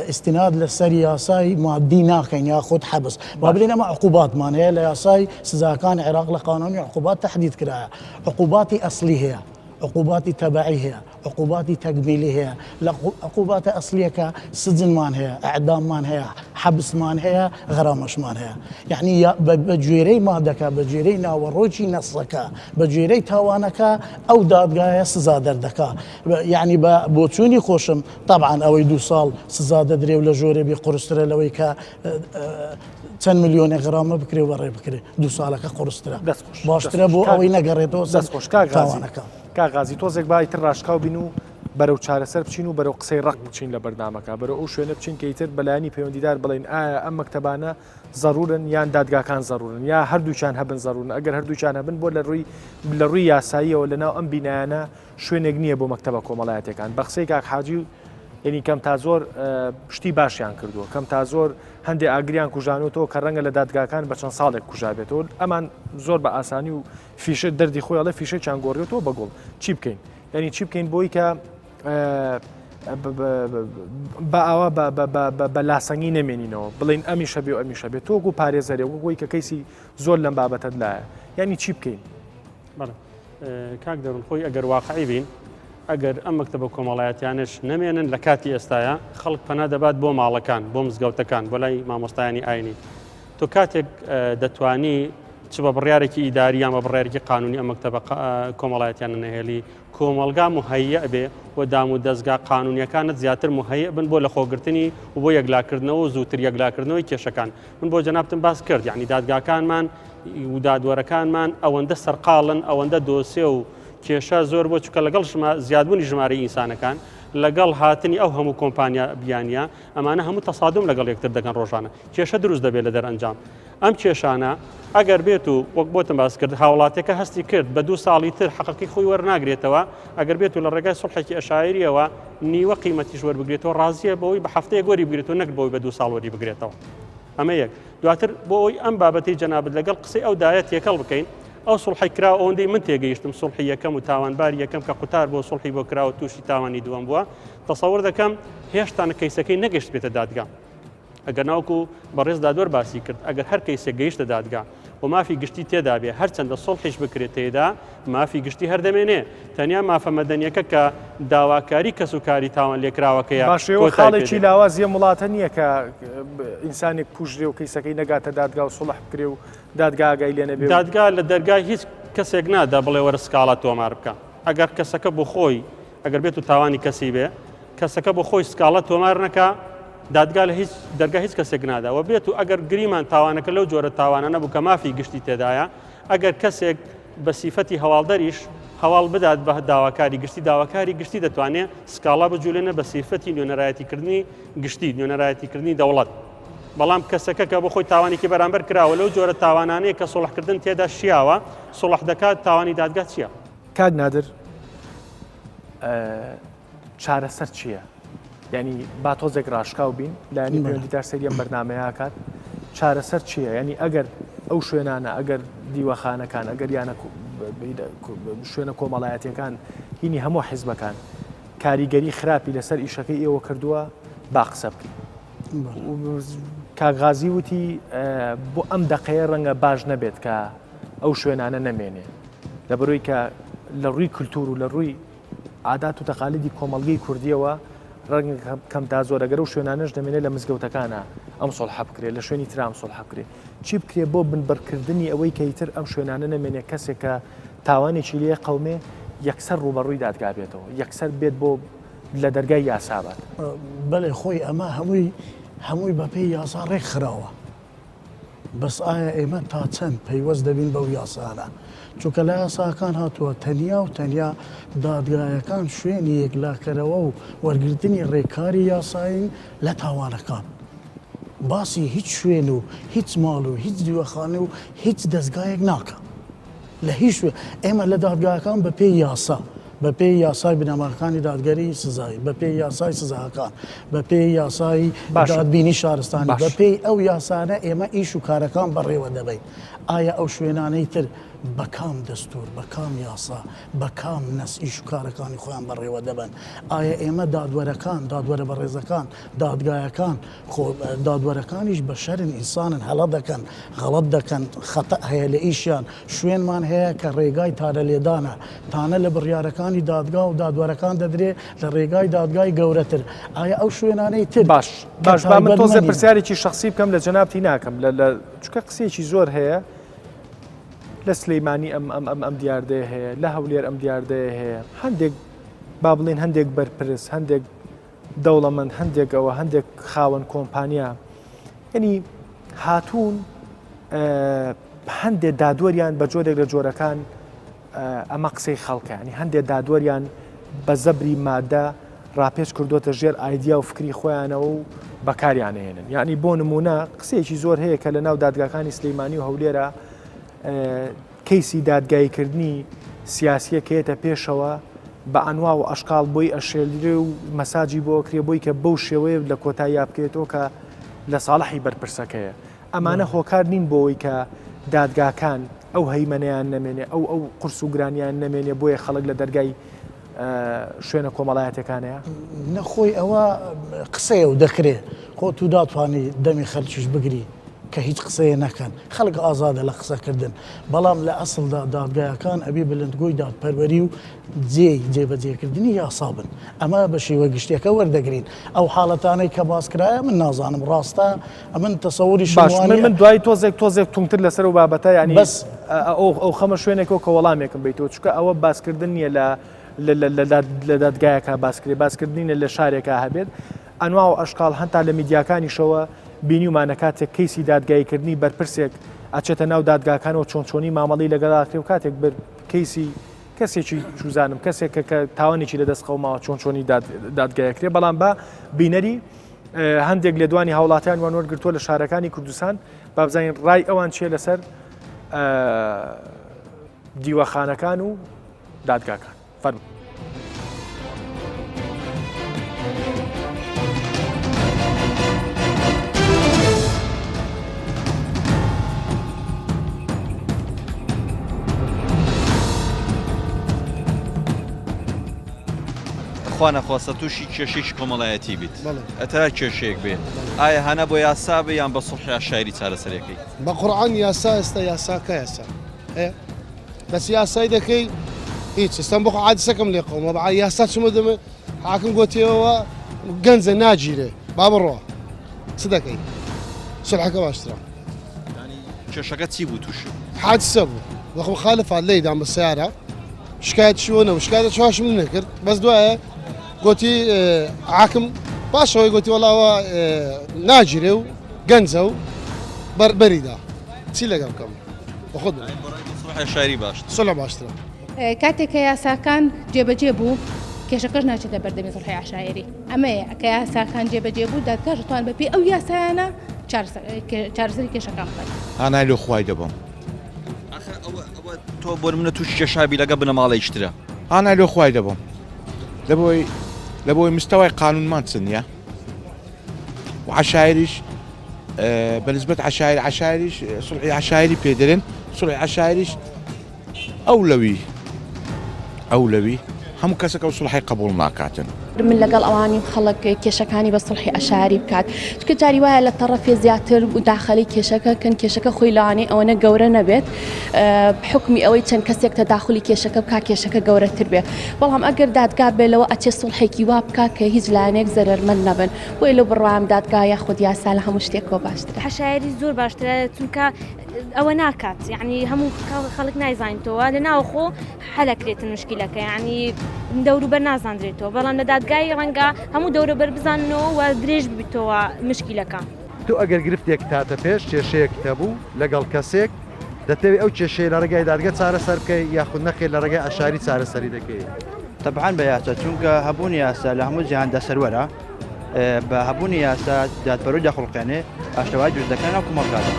ئیستیناد لەسەر یاسای مادی ناکەین یاخود حەبس با بڵێن ئەمە عقوباتمان هەیە لە یاسای سزاکانی عێراق لە قانونی عقوبات تەحدید کرایە عقوباتی ئەسلی هەیە عقوباتی تەبعی هەیە عقوباتی تەکمیلی هەیە لە عقوباتە ئەسلیەکە سجنمان هەیە ئەعداممان هەیە حەبسمان هەیە غەرامەشمان هەیە یعنی بە گوێرەی مادەکە بە گوێرەی ناوەڕۆکی نەسەکە بە گوێرەی تاوانەکە ئەو دادگایە سزا دەردەکا یعنی بە بۆچوونی خۆشم طبعاً ئەوەی 2 ساڵ سزا دەدرێ و لە ژۆرەبی قورسترە لەوەی کە چەند ملیۆنێ غرامە بکرێ و بەڕێ بکرێ 2 ساڵەکە قورسترە باشترە بۆ ئەوەی نەگەڕێتەوە دەستخۆشکانەکە کاغازی تۆزێک بایتر ڕاشکاو بین و بەرەو چارەسەر بچین و بەرەو قسەی ڕق بچین لە بەردامەکە بەرەو ئەو شوێنە بچین کەیتر بەلایانی پەیوەندیدار بڵین ئایا ئەم مەکتەبانە ضرورن یان دادگاکان ضرورن یا هەردووچان هەبن ضرورن ئەگەر هەردووچان هەبن بۆ لە ڕووی یاساییەوە لەناو ئەم بینایانە شوێنێک نییە بۆ مەکتەبە کۆمەڵایەتەکان بە قسەی کاک حاجی یعنی کەم تا زۆر پشتی باشیان کردووە کەم تا زۆر هەندێک ئاگریان کوژانوتەوە کە ڕەنگە لە دادگاکان بە چەند ساڵێک کوژابێتەوە ئەمان زۆر بە ئاسانی و فیشە دەردی خۆیڵە فیشەیان گۆڕێتەوە بەگوڵ چی بکەین یعنی چی بکەین بۆی کە بە ئاوا بە لاسەنگی نەمێنینەوە بڵین ئەمیشە بێ و ئەمیشە بێت تۆگو پارێزەرێ وەگوی کە کەیسی زۆر لەم بابەتت لایە یعنی چی بکەین کاک دەڕون خۆی ئەگەر واقعی بین ئەگەر ئەم مەکتەبە کۆمەڵایەتیانش نەمێنن لە کاتی ئێستاە خەڵک پەنا دەبات بۆ ماڵەکان بۆ مزگەوتەکان بۆ لای مامۆستایانی ئاینی تۆ کاتێک دەتوانی چ بە بڕیارێکی ئیداری یان بە بڕیارێکی قانونی ئەم مەکتەبە کۆمەڵایەتیانە نەهێلی کۆمەلگا مهەیە بێ و دام و دەستگا قانونیەکانت زیاتر مهەیە بن بۆ لە خۆگرتنی و بۆ یەکلاکردنەوە و زووتر یەکلاکردنەوەی کێشەکان من بۆ جەنابتم باس کرد یعنی دادگاکانمان و دادوەرەکانمان ئەوەندە سەرقاڵن ئەوەندە دۆسێ و کێشە زۆر بۆ چکە لەگەڵ زیادبوونی ژمارەی ئینسانەکان لەگەڵ هاتنی ئەو هەموو کۆمپانیا بیانە ئەمانە هەموو تەسادوم لەگەڵ یەکتر دەکەن ڕۆژانە کێشە دروست دەبێت لە دەرئەنجام ئەم کێشانە ئەگەر بێت و وەک بۆتم باس کرد هاوڵاتێکە هەستی کرد بە 2 ساڵی تر حەقەقی خۆی وەرناگرێتەوە ئەگەر بێت و لە ڕێگای سڵحێکی ئەشایریەوە نیوە قیمەتیش وەربگرێتەوە ڕازیە بەوەی بە هەفتەیە گۆری بگرێتەوە نەک بەوەی بە 2 ساڵ وەری بگرێتەوە ئەمە یەک دواتر بۆ ئەوی ئەم بابەتی جەنابەت لەگەڵ قسەی ئەو دایە تێکەڵ بکەین ئەو سڵحی کرا ئەوەندەی من تێگەیشتم سڵحی یەکەم و تاوانباری یەکەم کە قوتار بۆ سڵحی بۆ کراوە تووشی تاوانی دووەم بووە تەسەوەر دەکەم هێشتا کەیسەکەی نەگەشت بێتە دادگا ئەگەر ناوکو بەڕێز دادوەر باسی کرد ئەگەر هەر کەیسێک گەیشتە دادگا و مافی گشتی تێدا بێ هەرچەندە سڵحیش بکرێت تێدا مافی گشتی هەردەمێنێ تەنیا مافە مەدەنیەکە کە داواکاری کەس و کاری تاوان لێکراوەکەیە باشەوە خاڵێکی لاوازیە وڵاتە نییە کە ئینسانێک کوژرێ و کەیسەکەی نەگاتە دادگا و سڵح بکرێ و دادگاگای لێ نەبێ دادگا لە دەرگای هیچ کەسێک نادا بڵێ وەرە سکاڵا تۆمار بکە ئەگەر کەسەکە بۆ خۆی ئەگەر بێت و تاوانی کەسی بێ کەسەکە بۆ خۆی سکاڵە تۆمار نەکە دادگا لە هیچ دەرگا هیچ کەسێک نادا و بێت و ئەگەر گریمان تاوانەکە لەو جۆرە تاوانە نەبوو کە مافی گشتی تێدایە ئەگەر کەسێک بە سیفەتی هەواڵدەریش هەواڵ بدات بە داواکاری گشتی داواکاری گشتی دەتوانێت سکاڵا بجوولێنە بە سیفەتی نوێنەرایەتیکردنی گشتی نوێنەرایەتیکردنی دەوڵەت بەڵام کەسەکە کە بە خۆی تاوانێکی بەرامبەر کراوە لەو جۆرە تاوانانەیە کە سڵحکردن تێدا شیاوە سڵح دەکات تاوانی دادگا چییە؟ کاک نادر چارەسەر چییە؟ ینی با تۆزێک ڕاشکاو بین لایانی پەیوەندیدار سەریە بەرنامەیە کات چارەسەر چییە؟ ینی ئەگەر ئەو شوێنانە ئەگەر دیوەخانەکان ئەگەر یانە شوێنە کۆمەڵایەتیەکان هینی هەموو حیزبەکان کاریگەری خراپی لەسەر ئیشەکەی ئێوە کردووە با قسە بکەین. کاغازی وتی بۆ ئەم دقەیە ڕەنگە باش نەبێت کە ئەو شوێنانە نەمێنێ لە بەرۆی کە لە ڕووی کولتور و لە ڕووی عادات و تەقالیدی کۆمەڵگەی کوردیەوە ڕەنگە کەمتا زۆرەگەر و شوێنانش دەمێنێت لە مزگەوتەکانە ئەم سڵح بکرێت لە شوێنی ترام سڵح بکرێت چی بکرێ بۆ بنبەرکردنی ئەوەی کەیتر ئەم شوێنانە نەمێنێت کەسێک کە تاوانێکی لێ قەومێ یەکسەر ڕوبەڕووی دادگا بێتەوە یەکسەر بێت بۆ لە دەرگای یاسابات بەڵێ خۆی ئەمە هەمووی بەپێی یاسا ڕێک خراوە بەس ئایا ئێمە تا چەند پەیوەست دەبین بەو یاسانە چونکە لە یاساکان هاتووە تەنیا و تەنیا دادگایەکان شوێنی یەکلاکەرەوە و وەرگرتنی ڕێکاری یاساین لە تاوانەکان باسی هیچ شوێن و هیچ ماڵ و هیچ دیوەخانە و هیچ دەستگایەک ناکە لە هیچ شوێ ئێمە لە دادگاکان بە پێی یاسا بە پێی یاسای بنەماکانی دادگەری سزایی بە پێی یاسای سزاکان بە پێی یاسایی دادبینی شارستانی بە پێی ئەو یاسانە ئێمە ئیش و کارەکان بەڕێوە دەبین ئایا ئەو شوێنانەی تر بە کام دەستور بە کام یاسا بە کام نەس ئیش و کارەکانی خۆیان بەڕێوە دەبن ئایا ئێمە دادوەرەکان دادوەرە بەڕێزەکان دادگایەکان دادوەرەکانیش بە شەرن ئینسانن هەڵە دەکەن غەڵەت دەکەن خەتە هەیە لە ئیشیان شوێنمان هەیە کە ڕێگای تارە لێدانە تانە لە بڕیارەکانی دادگا و دادوەرەکان دەدرێت لە ڕێگای دادگای گەورەتر ئایا ئەو شوێنانەی تر باش با من تۆزە پرسیارێکی شخصی بکەم لە جەنابتی ناکەم لە چکە قسێکی زۆر هەیە لە سلەیمانی ئەم دیاردەیە هەیە لە هەولێر ئەم دیاردەیە هەیە هەندێک با بڵێن هەندێک بەرپرس هەندێک دەوڵەمەند هەندێکەوە هەندێک خاوەن کۆمپانیا ینی هاتوون هەندێک دادوەریان بە جۆرێک لە جۆرەکان ئەمە قسەی خەڵکە ینی هەندێک دادوەریان بە زەبری مادە ڕاپێچ کردوتە ژێر ئایدیا و فکری خۆیانەوە و بەکاریانهێنن یعنی بۆ نمونە قسەیەکی زۆر هەیە کە لە ناو دادگاکانی سلەیمانی و هەولێرە کەیسی دادگایکردنی سیاسیە کێتە پێشەوە بە ئەنوا و ئەشکال بۆی ئەشێلرێ و مەساجی بۆ کرێ بۆی کە بەو شێوەیە لە کۆتایی بکرێتەوە کە لە ساڵحی بەرپرسەکەیە ئەمانە هۆکار نین بۆەوەی کە دادگاکان ئەو هەیمەنیان نەمێنێ ئەو قرس و گرانیان نەمێنێ بۆیە خەڵک لە دەرگای شوێنە کۆمەڵایەتەکانەیە نەخۆی ئەوە قسەیە و دەکرێت خۆ تو داتوانانی دەمی خەلکیش بگری کە هیچ قسەیە نەکەن خەڵک ئازادە لە قسەکردن بەڵام لە ئەسڵدا دادگایەکان ئەبی بلندگۆی دادپەروەری و جێبەجێکردنی یاسا بن ئەمە بە شێوە گشتیەکە وەردەگرین ئەو حاڵەتانەی کە باسکرایە من نازانم ڕاستە ئەمن تەسەوری شوانی من دوای تۆزێک تونتر لەسەر و بابەتە ینی بەس ئەو خەمە شوێنێکەوە کە وەڵامێکم بیتەوە چکە ئەوە باسکردن نیە لە دادگایەکە باسکردنی لە شارێکە هەبێت ئەنوا و ئەشکال هەنتا لە میدیاکانیشەوە بینیومانە کاتێک کەیسی دادگایکردنی بەرپرسێک ئەچێتە ناو دادگاکانەوە چۆنچۆنی مامەڵی لەگەڵاکرێ و کاتێک کەیسی کەسێکی چوزانم کەسێک کە تاوانێکی لەدەست قەوماوە چۆنچۆنی دادگایەکرێ بەڵام بە بینەری هەندێک لە دوانی هاوڵاتیان وان وەرگرتووە لە شارەکانی کوردستان با بزانین ڕای ئەوان چیە لەسەر دیوەخانەکان و دادگاکان فەرموو خوا نەخواستە تووشی کێشەی کۆمەڵایەتی بیت بەڵێ ئەتا کێشەیەک بێ ئایا هەنا بۆ یاسا بێ یان بە سڵحی عشایری چارەسەرەکەی بە قورعان یاسا ئێستا یاساکە یاسا هەیە بەس یاسای دەکەی هیچ ئێستان بۆ عادسەکەم لێ قەومە بە یاسا چمە دەمێ حاکم گوتیەوە گەنجە ناگیرێ با بڕۆ چ دەکەی سلحەکە باشترە کێشەکە چی بوو تووشی حادسە بوو وەخم خالفات لێدام بە سیارە شکایەت شوۆنەوە شکایەتە چواشم نەکرد بەس دوایە گوتی حاکم پاشەوەی گوتی وەڵاوە ناگیرێ و گەنجە و بەربەریدا چی لەگەڵ بکەم بە خۆت سڵحی عشایری باش سڵح باشترە کاتێک کە یاساکان جێبەجێ بوو کێشەکەش ناچێتە بەردەمی سڵحی عشایری ئەمەیە کە یاساکان جێبەجێ بوو دادگاش توان بەپێ ئەو یاسایانە چارەسەری کێشەکان بکات هانای لۆ خوای دەبم تۆ بۆ منە تووشی کێشابی لەگە بنەماڵەیشترە هانای لۆ خوای دەبم لەبۆی مستەوای قانونمان چنیە و عشایریش بەنسبەت عشایریش سڵحی عشایری پێدەرێن سڵحی عشایریش ئەولەوی هەموو کەسێک ئەو سڵحی قبول ناکاتن من لەگەڵ ئەوانی خەڵک کێشەکانی بە سڵحی عشایری بکات چکە جاری وایە لە تەڕەفێ زیاتر و داخەلی کێشەکە کەن کێشەکە خۆی لەوانەیە ئەوەنە گەورە نەبێت حکمی ئەوەی چەند کەسێک تەداخلی کێشەکە بکات کێشەکە گەورەتر بێت بەڵام ئەگەر دادگا بێلەوە ئەچێ سڵحێکی وا بکات کە هیچ لایەنێک زەرمەند نەبن بۆی لە بڕوام دادگایە خود یاسا لە هەموو شتێکەوە باشترە عشایری زۆر باشترە چونکە ئەوە ناکات یعنی هەموو خەڵک نایزانیتەوە لە ناوخۆ حەلەکرێتن مشکلەکە یعنی دەوروبەر نازانرێتەوە بەڵام لە دادگای ڕەنگە هەموو دەوروبەر بزاننەوە و درێژ ببیتەوە مشکلەکە تو ئەگەر گرفتێک تاتە پێش کێشەیەک هەبوو لەگەڵ کەسێک دەتەوێت ئەو کێشەیە لە ڕێگای دادگا چارەسەر بکەی یاخود نەخێت لە ڕێگای عشاری چارەسەری دەکەیت طبعا بە یاسا چونکە هەبوونی یاسا لە هەموو جیهاندا سەروەرە بە هەبوونی یاسا دادبەرۆی داخڵقێنێ ئاشتەوای دروستەکان و کومەڵگاتە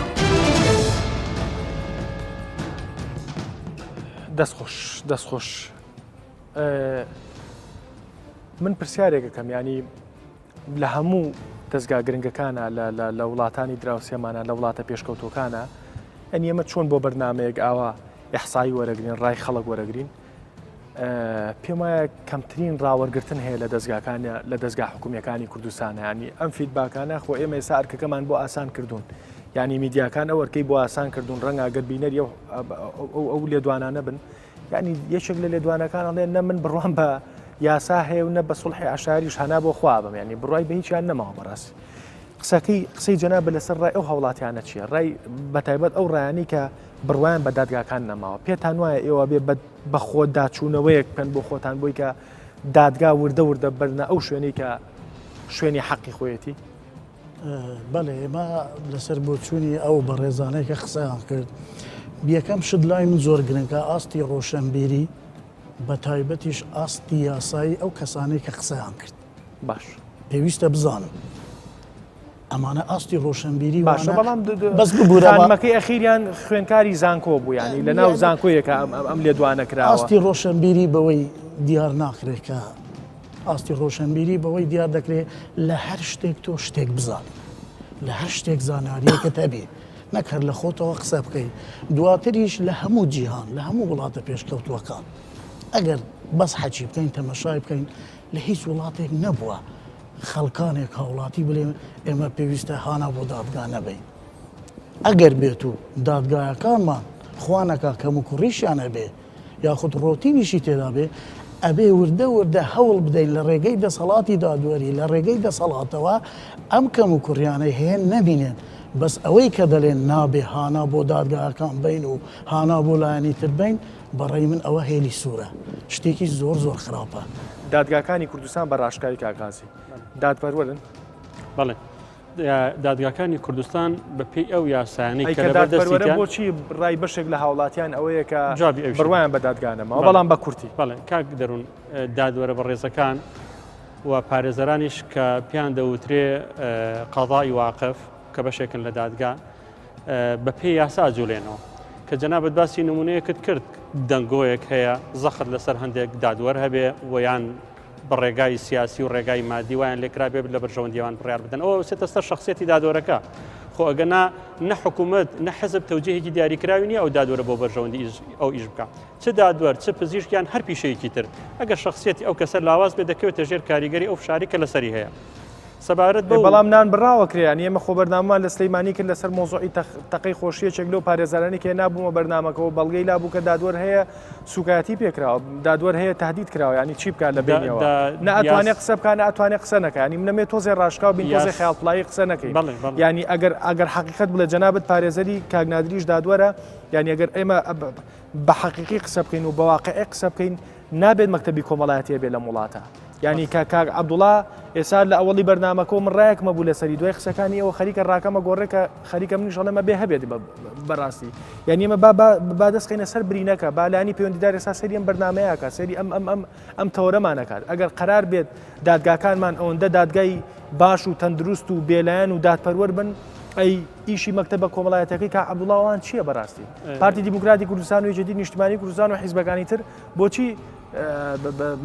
دەستخۆش من پرسیارێکەکەم ینی لە هەموو دەستگا گرنگەکانە لە وڵاتانی دراوسێمانە لە وڵاتە پێشکەوتۆکانە ئەنی ئەمە چۆن بۆ بەرنمەیەک ئاوا ئەحسایی وەرەگرین ڕای خەڵک وەرەگرین پێم وایە کەمترین ڕاوەرگرتن هەیە لە دەستگاکانە لە دەستگا حکوومیەکانی کوردستانە ینی ئەم فیدباکانە خۆ ئێمە ئێستا ئەرکەکەمان بۆ ئاسان کردوون ینی میدیاکان ئەو وەرکەی بۆ ئاسان کردوون ڕەنگە ئەگەر بینەری ئەو لێدوانانە بن ینی یەکێک لە لێدوانەکان ئەڵێ نە من بڕوان بە یاسا هەیە و نە بە سڵحی عشایریش هەنا بۆ خوا بم ینی بڕای بە هیچیان نەماوە بەڕاستی قسەی جەنابە لەسەر ڕای ئەو هەوڵاتیانە چییە ڕای بەتایبەت ئەو ڕایانی کە بڕوایان بە دادگاکان نەماوە پێتان وایە ئێوە بێ بە خۆ داچوونەوەیەک پێن بۆ خۆتان بۆی کە دادگا وردە بەرنە ئەو شوێنەی کە شوێنی حەقی خۆیەتی بەڵێ ئێمە لەسەر بۆچوونی ئەو بە ڕێزانەی کە قسەیان کرد بیەکەم شت لای من زۆر گرنگە ئاستی ڕۆشنبیری بە تایبەتیش ئاستی یاسایی ئەو کەسانەی کە قسەیان کرد باش پێویستە بزانم ئەمانە ئاستی ڕۆشنبیری باشە بەڵام بەس ببوورەمەکەی ئەخیریان خوێنکاری زانکۆ بوو ینی لە ناو زانکۆیەکە ئەم لێدوانە کراوە ئاستی ڕۆشنبیری بەوەی دیار ناکرێت کە ئاستی ڕۆشنبیری بەوەی دیار دەکرێت لە هەر شتێک تۆ شتێک بزانی لە هەر شتێک زاناریەکە هەبێ نەکرد لە خۆتەوە قسە بکەیت دواتریش لە هەموو جیهان لە هەموو وڵاتە پێشکەوتووەکان ئەگەر بەس حەچی بکەین تەمەشای بکەین لە هیچ وڵاتێک نەبووە خەڵکانێک هاوڵاتی بڵێن ئێمە پێویستە هانا بۆ دادگا نەبین ئەگەر بێت و دادگایەکانمان خوانەکە کەم و کوڕیشیان هەبێ یاخود ڕۆتینیشی تێدا بێ ئەبێ وردە هەوڵ بدەین لە ڕێگەی دەسەڵاتی دادوەری لە ڕێگەی دەسەڵاتەوە ئەم کەم و کوڕیانەی هەیە نەبینێن بەس ئەوەی کە دەڵێن نابێ هانا بۆ دادگاکان بین و هانا بۆ لایەنی تر بین بەڕێی من ئەوە هێلی سوورە شتێکی زۆر خراپە دادگاکانی کوردستان بە ڕاشکاری کاکازی دادپەروەرن بەڵێ دادگاکانی کوردستان بە پێی ئەو یاسانی کە دادپەروەرە بۆچی ڕای بەشێک لە هاوڵاتیان ئەوەیە کە بڕوایان بە دادگانەمەوە بەڵام بە کورتی بەڵێ کاک دەروون دادوەرە بە ڕێزەکان و پارێزەرانیش کە پیان دەوترێ قەضای واقف کە بەشێکن لە دادگا بە پێی یاسا جوولێنەوە کە جەنابەت باسی نمونەیەکت کرد دەنگۆیەک هەیە زەخت لەسەر هەندێک دادوەر هەبێ ویان بە ڕێگای سیاسی و ڕێگای مادی وایان لێکرا بێ لە بەرژەوەندیوان بڕیار بدەن ئەوە سێتە سەر شخصیەتی دادوەرەکە خۆ ئەگەنا نە حکوومەت نە حەزب تەوجێهێکی دیاریکراوی نیە ئەو دادوەرە بۆ بەرژەوەندی ئەو ئیش بکە چ دادوەر چ پزیشکیان هەر پیشەیەکی تر ئەگەر شخصیەتی ئەو کەسەر لاواز بێ دەکەوێتە ژێر کاریگەری ئەو فشاری کە لەسەری هەیە سەبارەت بە بەڵام نان بڕاوە کرێن ئێمە خۆ بەرنامان لە سلەیمانی کرد لەسەر مۆزوعی تەقەی خۆشیەکێک لەو پارێزارانی کە نابوومە بەرنامەکەەوە بەڵگەی لابوو کە دادوەر هەیە سوکایەتی پێکراوە دادوەر هەیە تهدید کراوە ینی چی بکات لە بینەوە ناتوانێت قسە بکات ناتوانێت قسە نەکە ینی منەمێت تۆزێ ڕاشکا و بین تۆزێ خەیاڵپڵایی قسە نەکەی ینی ئەگەر حقیقت بڵێ جەنابەت پارێزەری کاگنادریش دادوەرە ینی ئەگەر ئێمە بە حقیقی قسە بکەین و بە واقعی قسە بکەین نابێت مەکتەبی کۆمەڵایەتیە بێ لە وڵاتە ینی کاک عەبدوڵڵا ئێستا لە ئەوەڵی بەرنامەکەەوە من ڕایەکمە بوو لەسەری دوای قسەکانی ئەوە خەریکە ڕاکەمە گۆڕێکە خەریکە منیش ئەڵێمە بێ هەبێت بەڕاستی یعنی ئێمە با دەستخینە سەر برینەکە بالانی پەیوەندیدار ئێستا سەری ئەم بەرنامەیەکە سەری ئەم تەورەمانەکات ئەگەر قەرار بێت دادگاکانمان ئەوەندە دادگای باش و تەندروست و بێلایەن و دادپەروەر بن ئەی ئیشی مەکتەبە کۆمەڵایەتەکەی کاک عەبدوڵڵاوان چییە بەڕاستی پارتی دیموکراتی کوردستان و یەکێتی نیشتیمانی کوردستان و حیزبەکانی تر بۆچی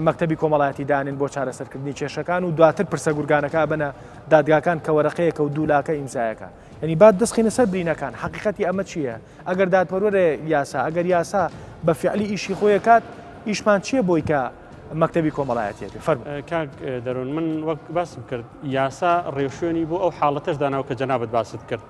مەکتەبی کۆمەڵایەتی دانین بۆ چارەسەرکردنی کێشەکان و دواتر پرسە گورگانەکە بنە دادگاکان کە وەرەقەیەکە و دوولاکە ئیمزایەکە ینی بعد دەستخینە سەر برینەکان حقیقەتی ئەمە چییە ئەگەر دادپەروەرە یاسا ئەگەر یاسا بە فعلی ئیشی خۆی کات ئیشمان چییە بۆی کە مەکتەبی کۆمەڵایەتیەتی کاک دەروون من وەک باسم کرد یاسا ڕێوشێنی بۆ ئەو حاڵەتەش داناوە کە جەنابەت باست کرد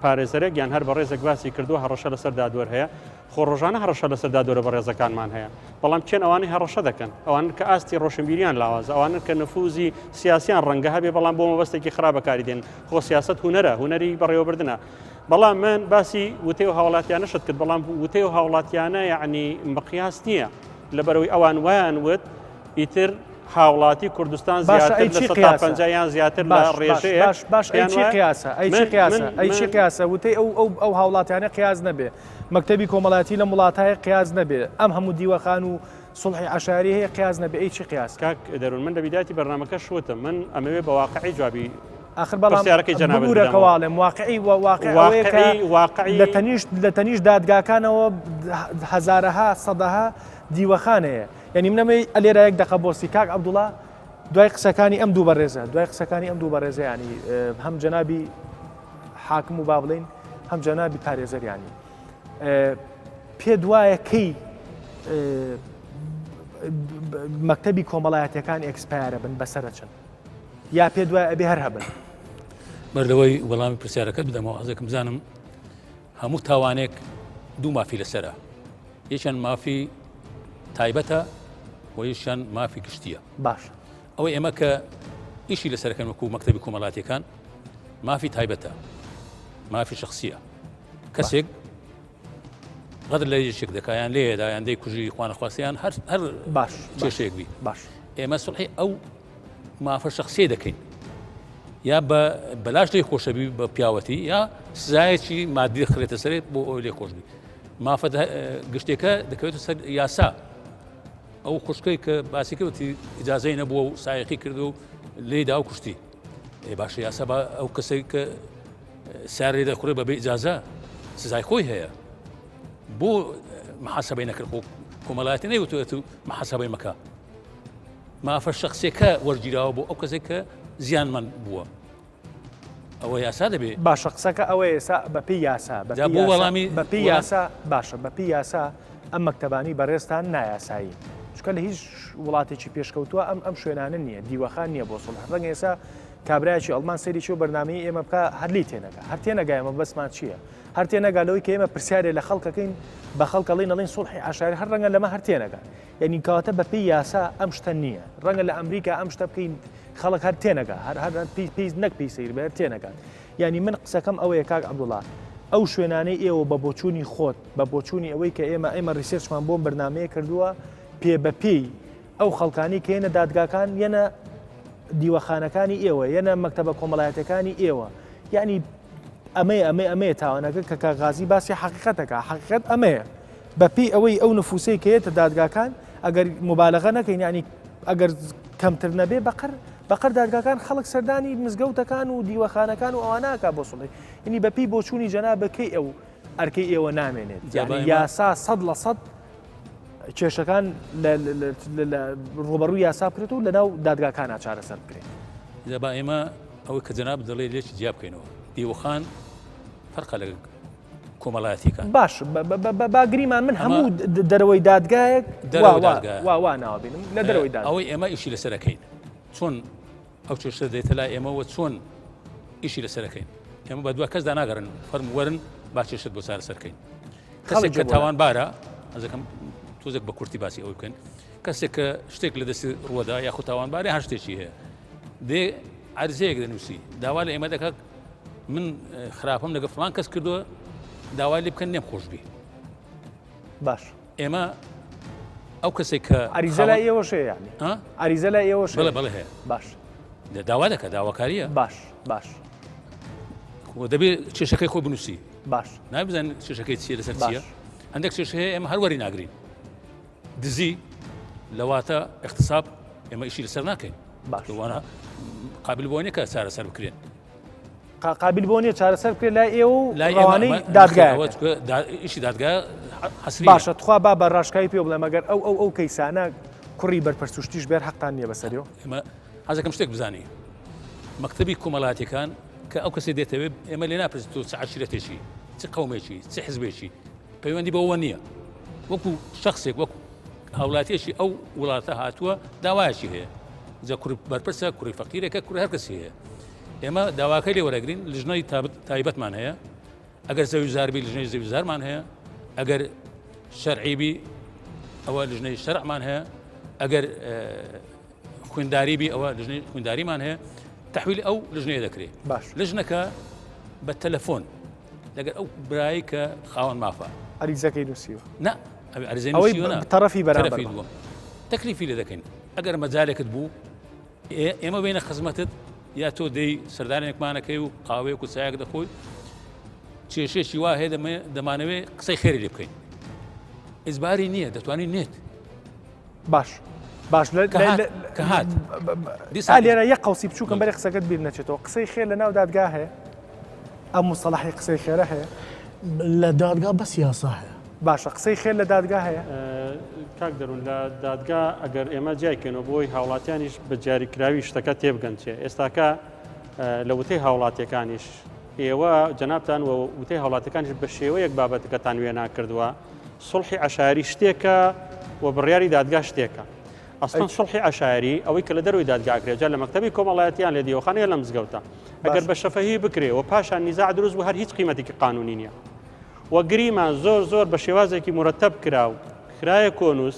پارێزەرێک یان هەر بە ڕێزێک باسی کردووە هەڕەشە لەسەر دادوەر هەیە خۆ ڕۆژانە هەڕەشە لەسەر دادوەرە بە ڕێزەکانمان هەیە بەڵام چێن ئەوانەی هەڕەشە دەکەن ئەوان کە ئاستی ڕۆشنبیریان لاوازە ئەوانن کە نفوزی سیاسیان ڕەنگە هەبێ بەڵام بۆ مەبەستێکی خراپەکاری دێن خۆ سیاست هوەرە هوەری بەڕێوەبردنە بەڵام من باسی وتەی و هاوڵاتیانە شت کرد بەڵام وتەی و هاوڵاتیانە یعنی مقیاس نییە لەبەرەوەی ئەوان وایان وت ئیتر هاوڵاتی کوردستان زیاتر لە 150 زیاتر لە ڕێژەیە باش ئەی قیاسە وتەی ئەو هاوڵاتیانە قیاز نەبێ مەکتەبی کۆمەڵایەتی لە وڵاتایە قیاز نەبێ ئەم هەموو دیوەخان و سڵحی عەشاری هەیە قیاز نەبێ ئەی چی قیاس کاک دەروون من لە بیداتی بەرنامەکە شوتم من ئەمەوێ بە واقعی جوابی آخر بەڵام بورەکەواڵێم واقعی واقعی لە تەنیشت دادگاکانەوە هەزارەها سەدەها دیوەخانەیە یعنی منەمەی ئەلێرە یەک دەقە بۆستی کاک عەبدوڵڵا دوای قسەکانی ئەم دوو بەڕێزە ینی هەم جەنابی حاکم و با بڵێن هەم جەنابی پارێزەر ینی پێ دوایە کەی مەکتەبی کۆمەڵایەتیەکان ئێکسپایرە بن بەسەرە چن یا پێ دوای ئەبێ هەر هەبن بەردەوەی وەڵامی پرسیارەکەت بدەمەوە حەزێکم بزانم هەموو تاوانێک دوو مافی لەسەرە یەکیان مافی تایبەتە و یەکیان مافی گشتیە باش ئەوەی ئێمە کە ئیشی لەسەرەکەن وەکو مەکتەبی کۆمەڵایەتیەکان مافی تایبەتە مافی شخصیە کەسێک غەدر لە یەکێک دەکایان لێدا یان دەی کوژی خوانەخواستیان هەر باش کێشەیەک بی باش ئێمە سڵحی ئەو مافە شخصیە دەکەین یا بەلاش لێ خۆشەبی بە پیاوەتی یا سزایەکی مادی خرێتە سەرێت بۆ ئەو لێ خۆشبی مافە گشتێکە دەکەوێتە سەر یاسا ئەو خوشکەی کە باسیکەوتی ئیجازەی نەبووە و سایقی کردو و لێدا و کوشتی باشە یاسا ئەو کەسێک کە سارێ دەخورێ بەبێ ئیجازە سزای خۆی هەیە بۆ محاسبەی نەکرد بۆ کۆمەڵایەتی نەیوتوێت و محاسبەی مەکە مافە شخصێکە وەرگیراوە بۆ ئەو کەسێک کە زیانمان بووە ئەوە یاسا دەبێت باشە قسەکە ئەوە ئێسا بەپی یاسا بۆ وەڵامی بەپی یاسا باشە بەپی یاسا ئەم مەکتەبانی بەڕێستان نایاسایی چکە لە هیچ وڵاتێکی پێشکەوتووە ئەم شوێنانە نییە دیوەخان نییە بۆ سڵح ڕەنگە ئێسا کابراایکی ئەڵمان سەری چی و بەرنامەی ئێمە بکە هەرلی تێنەگە هەر تێنەگای ئەمە بەسمان چییە هەر تێنەگالەوەی کە ئێمە پرسیارێ لە خەڵکەکەین بە خەڵکەڵی نەڵین سڵحی عەشاری هەر ڕەنگە لەمە هەر تێنەگە یعنی کەواتە بەپی یاسا ئەم شتە نییە ڕەنگە لە ئەمریکا ئەم شتە بکەین خەڵک هەر تێنەگە هەر پێی نەک پێی سیر بە هەر تێنەگات یعنی من قسەکەم ئەوەیە کاک عەبدوڵڵا ئەو شوێنانەی ئێوە بە بۆچوونی خۆت بە بۆچوونی ئەوەی کە ئێمە ریسێرچمان بۆ بەرنامەیە کردووە پێ بەپێی ئەو خەڵکانی کە هێنە دادگاکان یەنە دیوەخانەکانی ئێوە یەنە مەکتەبە کۆمەڵایەتەکانی ئێوە یعنی ئەمەیە تاوانەکە کە کاغازی باسی حقیقەتەکە حقیقەت ئەمەیە بەپێی ئەوەی ئەو نفوسەی کە هێتە دادگاکان ئەگەر مبالغە نەکەین ینی ئەگەر کەمتر نەبێ بەقەر دادگاکان خەڵک سەردانی مزگەوتەکان و دیوەخانەکان و ئەواناکە بۆ سڵی ینی بەپی بۆچوونی جەنابەکەی ئەو ئەرکەی ئێوە نامێنێت یاسا 100% کێشەکان ڕوبەڕووی یاسا بکرێت و لەناو دادگاکانە چارەسەر بکرێت با ئێمە ئەوەی کە جەناب دەڵێ لێکی جیا بکەینەوە دیوەخان فەرقە لە کۆمەڵایەتیەکان باش باگریمان من هەموو دەرەوەی دادگایەک وا ناوابینم لە دەرەوەی داد ئەوەی ئێمە ئیشی لەسەرەکەین چۆن ئەو چێشتە دێتە لای ئێمەوە چۆن ئیشی لەسەرەکەین ئێمە بە دوای کەسدا ناگەڕن فەرم وەرن با چێشت بۆ چارەسەرکەین کەسێک کە تاوانبارە ئەزەکەم تۆزێک بە کورتی باسی ئەوەی بکەن کەسێک کە شتێک لە دەستی ڕووەدا یاخود تاوانبارێ هەر شتێکی هەیە دێ عەرزەیەک دەنووسی داوا لە ئێمە دەکات من خراپەم لەگە فڵان کەس کردووە داوای لێ بکەن نێم خۆشبی باش ئێمە ئەو کەسێک کە عریزە لای ئێوەشەیە یعنی عریزە لای ئێوەشەیە بەڵێ هەیە باش داوا دەکات داواکاریە باش دەبێت چێشەکەی خۆ بنووسی باش نابزان چێشەکەی چیە لەسەر چیە هەندێک چێش هەیە ئێمە هەروەری ناگرین دزی لەواتە اقتصاب ئێمە ئیشی لەسەر ناکەین باشوانە قابل بۆ نیە کە چارەسەر بکرێن قابل بۆ نیە چارەسەر بکرێت لای ئێوە و ڕەوانەی دادگای ئیشی دادگا حەسری باشە تخوا با بە ڕاشکایی پێ بڵێ مەگەر ئەو کەیسانە کوڕی بەرپەرسوشتیش بێر حەقتان نییە بەسەریەوە ئێمە حەزەکەم شتێک بزانی مەکتەبی کۆمەڵاتیەکان کە ئەو کەسێ دێتەوێت ئێمە لێ ناپرسێت تۆ چ عەشیرەتێکی چ قەومێکی چ حیزبێکی پەیوەندی بەوە نییە وەکو شخصێک وەکو هاوڵاتیەکی ئەو وڵاتە هاتووە داوایەکی هەیە جا کوڕی بەرپرسە کوڕی فەقیرێکە کوڕی هەر کەسی هەیە ئێمە داواکەی لێ وەرەگرین لیژنەی تایبەتمان هەیە ئەگەر زەوی زاربی لیژنەی زەوی زارمان هەیە ئەگەر شەرعیبی ئەوە لیژنەی شەرعمان هەیە ئەگەر خوێنداریبی ئەوە لیژنەی خوێنداریمان هەیە تحویل ئەو لیژنەیە دەکرێت باش لیژنەکە بە تەلەفۆن لەگەر ئەو برایی کە خاوەن مافە عریزەکەی نووسیوە نا ئەوەی تەرەفی بەرامبەر تەکلیفی لێ دەکەین ئەگەر مەجالێکت بوو ئێمە بینە خزمەتت یا تۆ دەی سەردانێکمانەکەی و قاوەیەک و چایەک دەخۆی کێشێکی وا هەیە دەمانەوێت قسەی خێری لێ بکەین ئیزباری نییە دەتوانین نێت باش کە هات لێرە یەک قەوسی بچووکەم بەرێ قسەکەت بیر نەچێتەوە قسەی خێر لە ناو دادگا هەیە ئەم مستەڵەحی قسەی خێرە هەیە لە دادگا بەس یاسا هەیە باشە قسەی خێر لە دادگا هەیە کاک دەروون لە دادگا ئەگەر ئێمە جایکەنەوە بۆی هاوڵاتیانیش بە جاریکراوی شتەکە تێبگەن چێ ئێستاکە لە وتەی هاوڵاتیەکانیش ئێوە جەنابتان و وتەی هاوڵاتەکانیش بە شێوەیەک بابەتەکەتان وێ ناکردووە سڵحی عەشایری شتێکە و بڕیاری دادگا شتێکە ئەسڵەن سڵحی عەشایری ئەوەی کە لە دەروی دادگاکرێت جا لە مەکتەبی کۆمەڵایەتیان لە دیوەخانەیە لە مزگەوتە ئەگەر بە شەفەهی بکرێ و پاشان نیزاع دروست بوو هەر هیچ قیمەتێکی قانونی نییە وە گریمان زۆر بە شێوازێکی مرتب کراو خرایە کۆنووس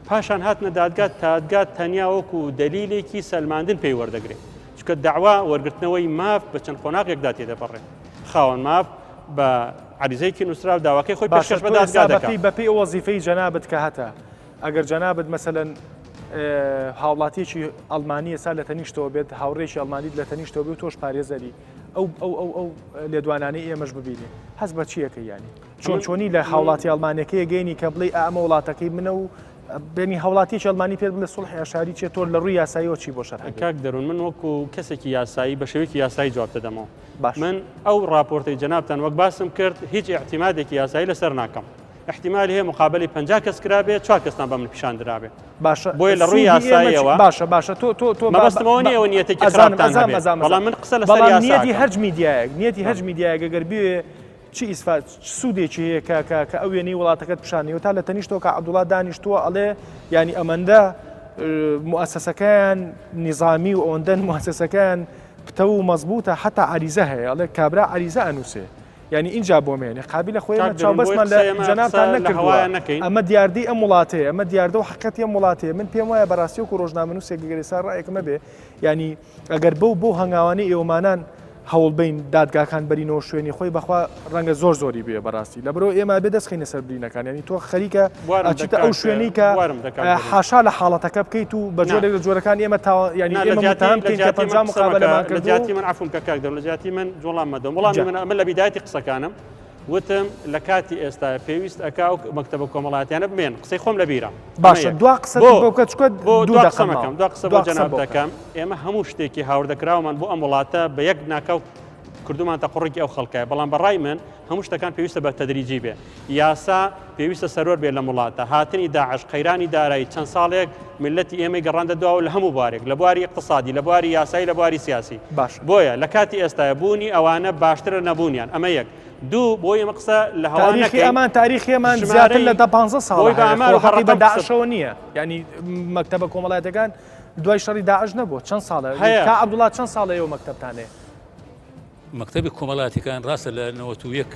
پاشان هاتنە دادگات تەنیا وەکو دەلیلێکی سەلماندن پێی وەردەگرێت چکە داوا وەرگرتنەوەی ماف بە چەند قۆناغێکدا تێدەپەڕێت خاوەن ماف بە عریزەیەکی نووسرا و داواکەی خۆی پێشکەش بە دادگا دەکات بەپێی وەزیفەی جەنابەت کە هەتە ئەگەر جەنابەت مەسەلەن هاوڵاتیەکی ئەڵمانی ئێستا لە تەنیشتەوە بێت هاوڕێکی ئەڵمانیت لە تەنیشتەوە بێت تۆش پارێزەری ئەو لێدوانانەی ئێمەش ببینێ هەست بە چیەکە ینی چۆنی لە هاوڵاتی ئەڵمانەکەی گەینی کە بڵێ ئەمە وڵاتەکەی منە و بینی هاوڵاتیەکی ئەڵمانی پێ بڵێ سڵحی عەشایری چێت تۆ لە ڕووی یاساییەوە چی بۆ شەرح کاک دەروون من وەکو کەسێکی یاسایی بە شێوەیەکی یاسایی جواب دەدەمەوە من ئەو راپۆرتەی جەنابتان وەک باسم کرد هیچ احتیمادێکی یاسایی لەسەر ناکەم احتیمالی هەیە مقابلی 50 کەس کرابێت 4 کەسان بە من پیشان درابێت بۆیە لە ڕووی یاساییەوە باشە تۆ مەبەستمەوە نیە ئەوە نیەتێکی خراپتان هەبێت بەڵام من قسە لەسەر یاساکەم نیەتی هەرج میدیایەک نیەتی هەرج میدیایەک ئەگەر بێ چی ئیسفات سوودێکی هەیە کە ئەو وێنەی وڵاتەکەت پیشانەوە تا لە تەنیشتەوە کە عەبدوڵڵا دانیشتووە ئەڵێ ینی ئەمەندە موسسەکەیان نظامی و ئەوەندەن موسسەکەیان پتە و مەزبوطە حتا عریزە هەیە ئەڵێ کابرا عریزە ئەنووسێ ینی اینجا بۆ مێنێ قابلە خۆیان چاوبەستمان لە جەنابتان نەکردووە ئەمە دیاردەی ئەم وڵاتەیە ئەمە دیاردە و حقەتی ئەم وڵاتەیە من پێم وایە بەڕاستی وەکو ڕۆژنامەنووسێک گەرێسا ڕایەکمە بێ ینی ئەگەر بۆ هەنگاوانەی ئێوەمانان هەوڵ بین دادگاکان بەرینەوە شوێنی خۆی بەخوا ڕەنگە زۆری بێ بەڕاستی لە بەرەوە ئێمە بێ دەستخینە سەر برینەکان ینی تۆ خەریکە ئەچیتە ئەو شوێنی کە حاشا لە حاڵەتەکە بکەیت و بە جۆرێک لە جۆرەکان ئێمە ینی ئێمە متهم بکەین کە 50 مقابلەمان کردووە لە جیاتی من عەفوم کە کاک دەروون لە جیاتی من جوڵام مەدەم وەڵام من لە بیدایەتی قسەکانم وتم لە کاتی ئێستا پێویست ئەکا و مەکتەبە کۆمەڵاتیانە بمێن قسەی خۆم لە بیرە باشە دوا قسە بۆ چکە دو قسەمەکەم دو قسە بۆ جەنابەکەم ئێمە هەموو شتێکی هاوردەکراومان بۆ ئەم وڵاتە بە یەک ناکەوت کردومانتە قوڕێکی ئەو خەڵکایە بەڵام بەڕای من هەموو شتەکان پێویستە بە تەدریجی بێ یاسا پێویستە سەرۆر بێت لە وڵاتە هاتنی داعش قەیرانی دارایی چەند ساڵێک ملەتی ئێمەی گەڕاندە دواوە لە هەموو بارێک لە بواری اقتصادی لە بواری یاسایی لە بواری سیاسی بۆیە لە کاتی ئێستاە بوونی ئەوانە باشترە نەبوونیان ئەمە یەک دوو بۆی ئەمە قسە لە هەوانەکەی ئەمان تاریخیمان زیاتر لە 15 ساڵ بە داعشەوە نییە ینی مەکتەبە کۆمەڵایەتەکان دوای شەڕی داعش نەبوو چەند ساڵە کا عەبدوڵڵا چەند ساڵەیەوە مەکتەبتانێ مەکتەبی کۆمەڵایەتەکان ڕاستە لە 91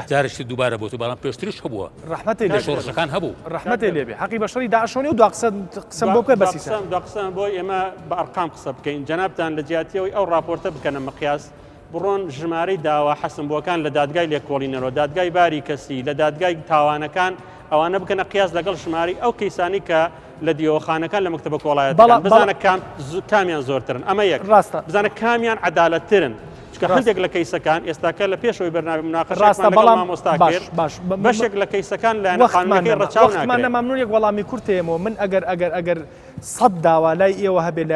جارشتی دووبارە بۆ بەڵام پێشتریش هەبووە ڕەحمەتی لێ شۆڕشەکان هەبوو ڕەحمەتی لێبێ حەقی بە شەڕی داعشەوە و دو قسەم بۆ بکە بەسیسە دو قسەم بۆی ئێمە بە ئەرقام قسە بکەین جەنابتان لە جیاتیەوەی ئەو راپۆرتە بکەنە مەقیاس بڕۆن ژمارەی داوا حەسم بۆکان لە دادگای لێکۆڵینەوە دادگای باری کەسی لە دادگای تاوانەکان ئەوانە بکەنە قیاس لەگەڵ ژماری ئەو کەیسانی کە لە دیۆخانەکان لە مەکتەبە کۆڵایەتەکان بزانە کامیان زۆرترن ئەمە یەک ڕاستە بزانە کامیان عەدالەتترن چکە هەندێک لە کەیسەکان ئێستاکە لە پێشەوەی بەرنامە مناقەشەمان لەگەڵ مامۆستا کرد بەشێک لە کەیسەکان لایەنە قانونەکەی ڕەچاو ناکرێت وەختمان نەمامنوونێک وەڵامی کورتێمەوە من ئەگەر 100 داوا لای ئێوە هەبێت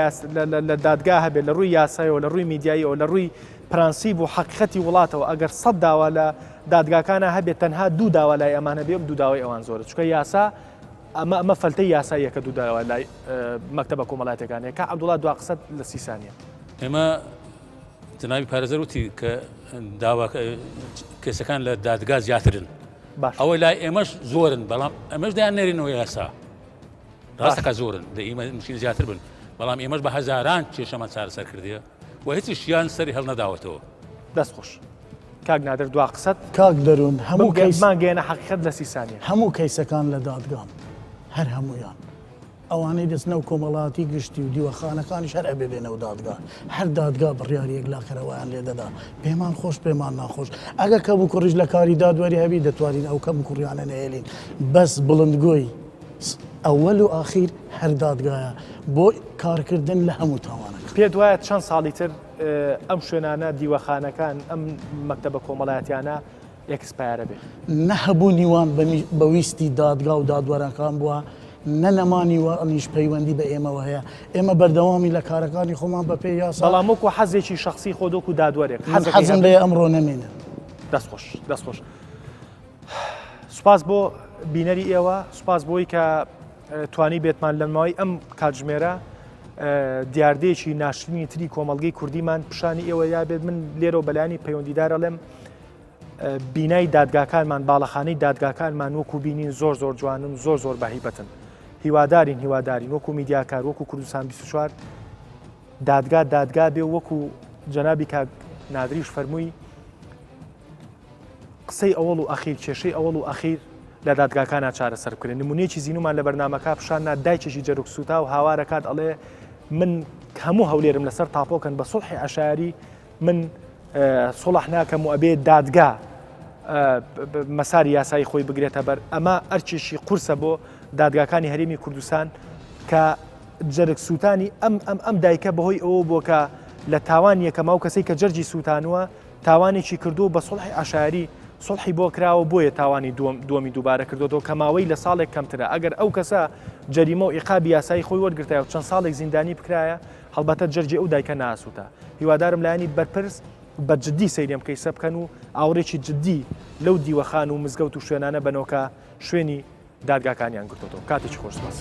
لە دادگا هەبێت لە ڕووی یاسایەوە لە ڕووی میدیاییەوە لە ڕووی پرانسیب و حەقیقەتی وڵاتەوە ئەگەر 100 داوا لە دادگاکانە هەبێت تەنها دوو داوا لای ئەمانە بێ دوو داوای ئەوان زۆرە چکە یاسا ئەمە فەلتەی یاساییە کە دوو داوا لای مەکتەبە کۆمەڵایەتەکانەیە کە عەبدوڵڵا دو قسەت لە 30 ثانیە ئێمە جنابی پارێزەر وتی کە داوا کێسەکان لە دادگا زیاترن ئەوەی لای ئێمەش زۆرن بەڵام ئەمەش دایان نێرینەوە یاسا ڕاستەکە زۆرن لە ئێمە مشکل زیاتر بن بەڵام ئێمەش بە هەزاران کێشەمان چارەسەر کردیە و هیچ شیان سەری هەڵ نەداوەتەوە دەستخۆش کاک نادر دو قسەت کاک دەروون هەموو کەیسمان گەێنە حەقیقەت لە 30 ثانیە هەموو کەیسەکان لە دادگام هەر هەمویان ئەوانەی دەستنە و کۆمەڵاتی گشتی و دیوەخانەکانی شەر ئەبێ بێنەوە دادگا هەر دادگا بڕیاریەک لاکەرەوەیان لێ دەدا پێمان خۆش پێمان ناخۆش ئەگە کەم و کوڕیش لە کاری دادوەری هەبی دەتوانین ئەو کەم و کوڕیانە نەهێلین بەس بڵندگۆی ئەوەل و ئاخیر هەر دادگایە بۆ کارکردن لە هەموو تاوانەکە پێت وایە چەند ساڵی تر ئەم شوێنانە دیوەخانەکان ئەم مەکتەبە کۆمەڵایەتیانە ئێکسپایرە بێ نەهەبوو نیوان بەویستی دادگا و دادوەرەکان بووە نەنەمانی وانیش پەیوەندی بە ئێمەوە هەیە ئێمە بەردەوامی لە کارەکانی خۆمان بە پێی یاسا بەڵام وەکو حەزێکی شخصی خۆدۆک و دادوەرێک حەزم لێ ئەمڕۆ نەمێنە دەستخۆش سوپاس بۆ بینەری ئێوە سوپاس بۆی کە توانی بێتمان لە ماوەی ئەم کاتژمێرە دیاردەیەکی ناشرینی تری کۆمەڵگەی کوردیمان پیشانی ئێوە یابێت من لێرە و بەلایانی پەیوەندیدارە لێم بینای دادگاکانمان باڵەخانەی دادگاکانمان وەکو بینین زۆر جوانن زۆر بەهیبەتن هیوادارین وەکو میدیاکار وەکو کوردستان 24 دادگا بێ وەکو جەنابی کاک نادریش فەرمووی قسەی ئەوڵ و ئەخیر کێشەی ئەوڵ و ئەخیر لە دادگاکانە چارەسەر بکرێن نمونەیەکی زینومان لە بەرنامەکە پیشاننا دایکێکی جەرگ سوتا و هاوارەکات ئەڵێ من هەموو هەولێرم لەسەر تاپۆکەن بە سوڵحی عەشایری من سوڵح ناکەم و ئەبێ دادگا مەساری یاسایی خۆی بگرێتە بەر ئەمە ئەرچێکی قورسە بۆ دادگاکانی هەرێمی کوردستان کە جەرگ سووتانی ئەم دایکە بەهۆی ئەوە بۆ کە لە تاوان یەکەما و کەسەی کە جەرجی سووتانوە تاوانێکی کردو بە سوڵحی عەشایری سڵحی بۆ کراوە بۆیە تاوانی دووەمی دووبارە کردوەوە کە ماوەی لە ساڵێک کەمترە ئەگەر ئەو کەسە جەریمە و عیقابی یاسایی خۆی وەرگرتایە و چەند ساڵێک زیندانی بکرایە هەڵبەتە جەرجی ئەو دایکە ناسووتە هیوادارم لایانی بەرپرس بە جددی سەیرێم کەیسە بکەن و ئاوڕێکی جددی لەو دیوەخان و مزگەوت و شوێنانە بنەوەکە شوێنی دادگاکانیان گرتوەوە کاتێکی خۆش سپاس.